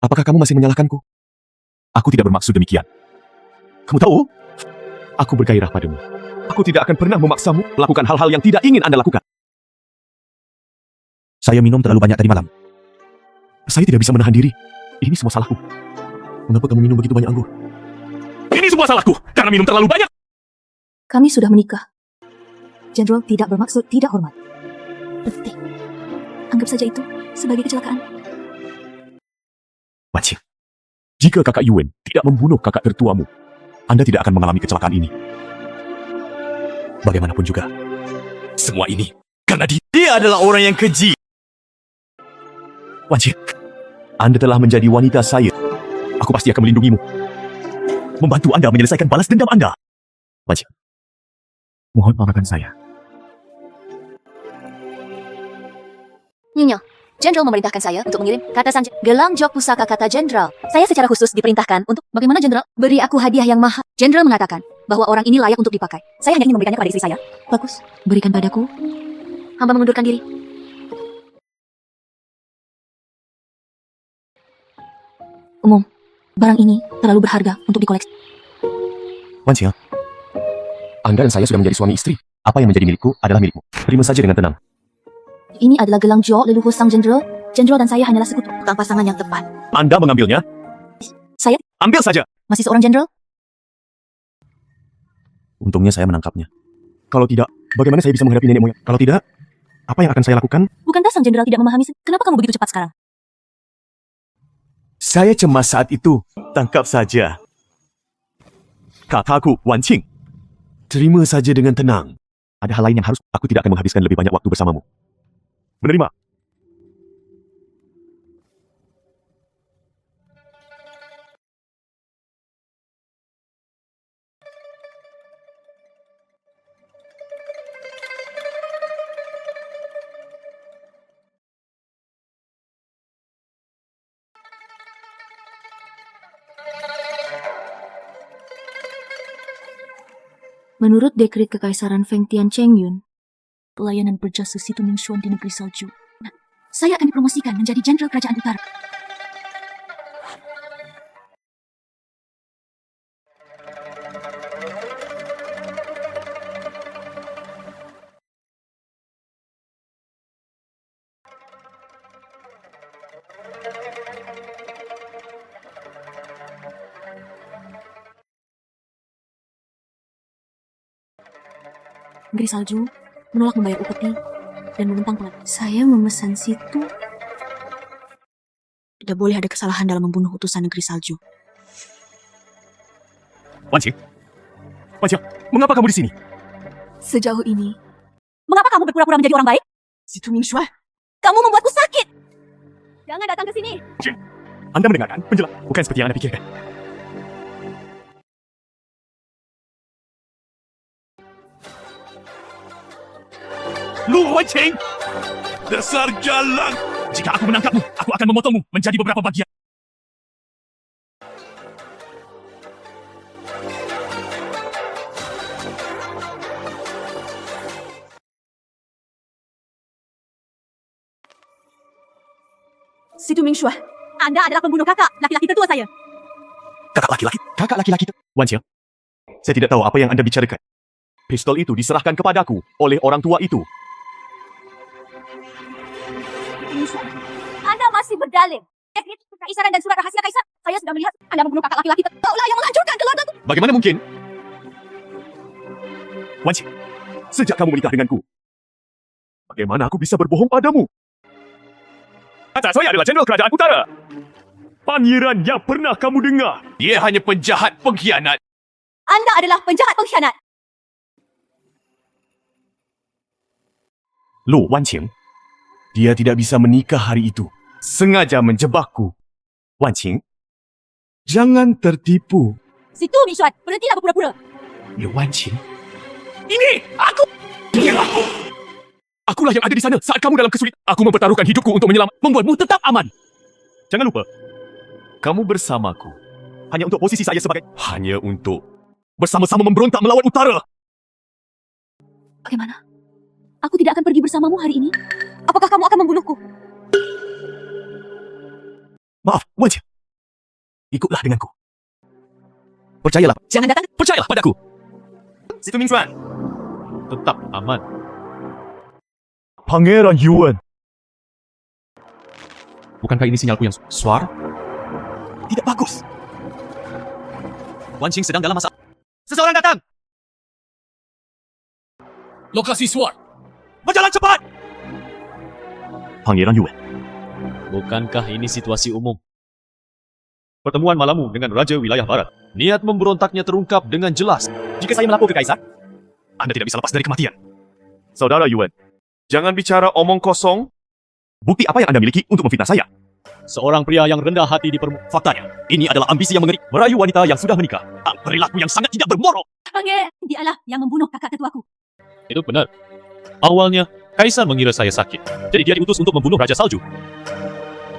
apakah kamu masih menyalahkanku? Aku tidak bermaksud demikian. Kamu tahu, aku bergairah padamu. Aku tidak akan pernah memaksamu melakukan hal-hal yang tidak ingin Anda lakukan. Saya minum terlalu banyak tadi malam. Saya tidak bisa menahan diri. Ini semua salahku. Mengapa kamu minum begitu banyak anggur? Ini semua salahku, karena minum terlalu banyak. Kami sudah menikah. Jenderal tidak bermaksud tidak hormat. Detik. Anggap saja itu sebagai kecelakaan. Wan Qing, jika kakak Yuen tidak membunuh kakak tertuamu, Anda tidak akan mengalami kecelakaan ini. Bagaimanapun juga, Semua ini karena dia adalah orang yang keji. Wan Qing, Anda telah menjadi wanita saya. Aku pasti akan melindungimu. Membantu Anda menyelesaikan balas dendam Anda. Wan Qing, mohon maafkan saya. Nyonya, Jenderal memerintahkan saya untuk mengirim kata sang gelang jok pusaka kata Jenderal. Saya secara khusus diperintahkan untuk bagaimana Jenderal? Beri aku hadiah yang mahal. Jenderal mengatakan bahwa orang ini layak untuk dipakai. Saya hanya ingin memberikannya pada istri saya. Bagus, berikan padaku. Hamba mengundurkan diri. Umum, barang ini terlalu berharga untuk dikoleksi. Wan Qing, Anda dan saya sudah menjadi suami istri. Apa yang menjadi milikku adalah milikmu. Terima saja dengan tenang. Ini adalah gelang jok leluhur sang Jenderal. Jenderal dan saya hanyalah sekutu, bukan pasangan yang tepat. Anda mengambilnya? Saya Ambil saja. masih seorang Jenderal. Untungnya saya menangkapnya. Kalau tidak, bagaimana saya bisa menghadapi nenek moyang? Kalau tidak, apa yang akan saya lakukan? Bukankah sang Jenderal tidak memahami? Kenapa kamu begitu cepat sekarang? Saya cemas saat itu. Tangkap saja. Kataku, Wan Qing. Terima saja dengan tenang. Ada hal lain yang harus aku tidak akan menghabiskan lebih banyak waktu bersamamu. Menerima. Menurut dekret Kekaisaran Feng Tian Chengyun, pelayanan berjasa Situ Mingshuan di negeri salju. Nah, saya akan dipromosikan menjadi Jenderal Kerajaan Utara. Negeri salju menolak membayar upeti dan menentang pengadilan. Saya memesan Situ. Tidak boleh ada kesalahan dalam membunuh utusan negeri salju. Wan Qing, mengapa kamu di sini? Sejauh ini, Mengapa kamu berpura-pura menjadi orang baik? Situ Mingshuan. Kamu membuatku sakit. Jangan datang ke sini. Anda mendengarkan penjelasan bukan seperti yang Anda pikirkan. Lu Wan Qing! Dasar jalan! Jika aku menangkapmu, aku akan memotongmu menjadi beberapa bagian. Situ Mingshuan, Anda adalah pembunuh kakak, laki-laki tertua saya. Kakak laki-laki. Wan Qing, saya tidak tahu apa yang Anda bicarakan. Pistol itu diserahkan kepadaku oleh orang tua itu. Mingshuan, Anda masih berdalih. Dekret Kekaisaran dan surat rahasia kaisar. Saya sudah melihat Anda membunuh kakak laki-laki. Kaulah yang menghancurkan keluargaku. Bagaimana mungkin? Wan Qing, sejak kamu menikah denganku, bagaimana aku bisa berbohong padamu? Kata saya adalah Jenderal Kerajaan Utara. Pangeran yang pernah kamu dengar. Dia hanya penjahat pengkhianat. Anda adalah penjahat pengkhianat. Lu Wan Qing, dia tidak bisa menikah hari itu. Sengaja menjebakku. Wan Qing, jangan tertipu. Situ Mingshuan, berhentilah berpura-pura. Lu Wan Qing, ini aku. Akulah yang ada di sana saat kamu dalam kesulitan. Aku mempertaruhkan hidupku untuk membuatmu tetap aman. Jangan lupa, kamu bersamaku. Hanya untuk posisi saya sebagai... Hanya untuk bersama-sama memberontak melawan utara. Bagaimana? Aku tidak akan pergi bersamamu hari ini. Apakah kamu akan membunuhku? Maaf, Wan Qing. Ikutlah denganku. Percayalah. Jangan datang. Percayalah padaku. Situ Mingshuan. Tetap aman. Pangeran Yuan. Bukankah ini sinyalku yang suar? Tidak bagus. Wan Qing sedang dalam masalah. Seseorang datang! Lokasi suar. Berjalan cepat! Pangeran Yuan. Bukankah ini situasi umum? Pertemuan malammu dengan Raja Wilayah Barat. Niat memberontaknya terungkap dengan jelas. Jika saya melapor ke Kaisar, Anda tidak bisa lepas dari kematian. Saudara Yuan, jangan bicara omong kosong. Bukti apa yang Anda miliki untuk memfitnah saya? Seorang pria yang rendah hati Faktanya, ini adalah ambisi yang mengeri. Merayu wanita yang sudah menikah. Perilaku yang sangat tidak bermoral. Pangeran, dialah yang membunuh kakak tetuaku. Itu benar. Awalnya, Kaisar mengira saya sakit. Jadi dia diutus untuk membunuh Raja Salju.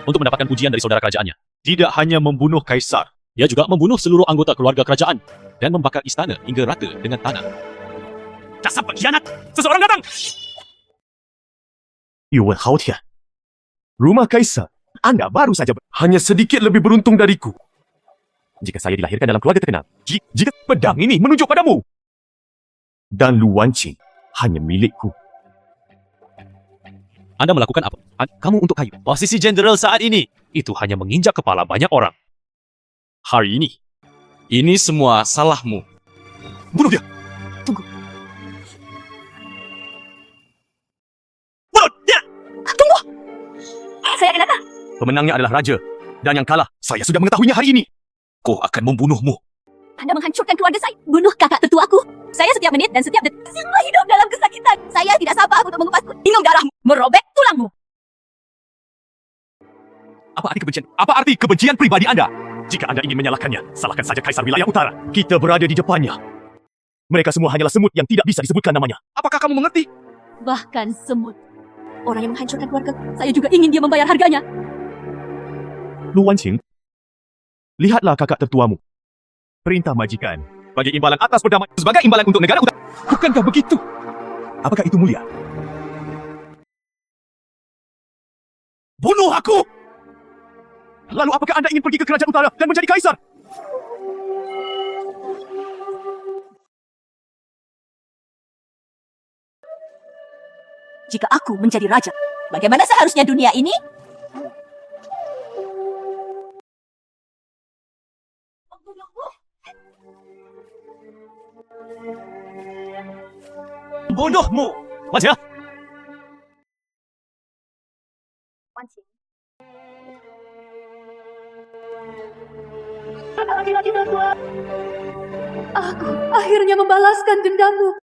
Untuk mendapatkan pujian dari saudara kerajaannya. Tidak hanya membunuh Kaisar, dia juga membunuh seluruh anggota keluarga kerajaan. Dan membakar istana hingga rata dengan tanah. Dasar pengkhianat! Seseorang datang! Yuan Haotian. Rumah Kaisar. Anda baru saja hanya sedikit lebih beruntung dariku. Jika saya dilahirkan dalam keluarga terkenal, jika pedang ini menunjuk padamu. Dan Lu Wan Qing hanya milikku. Anda melakukan apa? Kamu untuk kayu. Posisi jenderal saat ini, itu hanya menginjak kepala banyak orang. Hari ini semua salahmu. Bunuh dia! Tunggu. Bunuh dia! Tunggu! Saya akan datang. Pemenangnya adalah Raja. Dan yang kalah, saya sudah mengetahuinya hari ini. Kau akan membunuhmu. Anda menghancurkan keluarga saya. Bunuh kakak tetuaku. Saya setiap menit dan setiap detik hidup dalam kesakitan. Saya tidak sabar untuk mengupasku. Minum darahmu. Merobek tulangmu. Apa arti kebencian pribadi Anda? Jika Anda ingin menyalahkannya, salahkan saja Kaisar Wilayah Utara. Kita berada di depannya. Mereka semua hanyalah semut yang tidak bisa disebutkan namanya. Apakah kamu mengerti? Bahkan semut. Orang yang menghancurkan keluarga, saya juga ingin dia membayar harganya. Lu Wan Qing, lihatlah kakak tertuamu. Perintah majikan, sebagai imbalan atas perdamaian, sebagai imbalan untuk negara utara. Bukankah begitu? Apakah itu mulia? Bunuh aku! Lalu apakah anda ingin pergi ke kerajaan utara dan menjadi kaisar? Jika aku menjadi raja, bagaimana seharusnya dunia ini? Bodohmu! Wajah! Aku akhirnya membalaskan dendammu.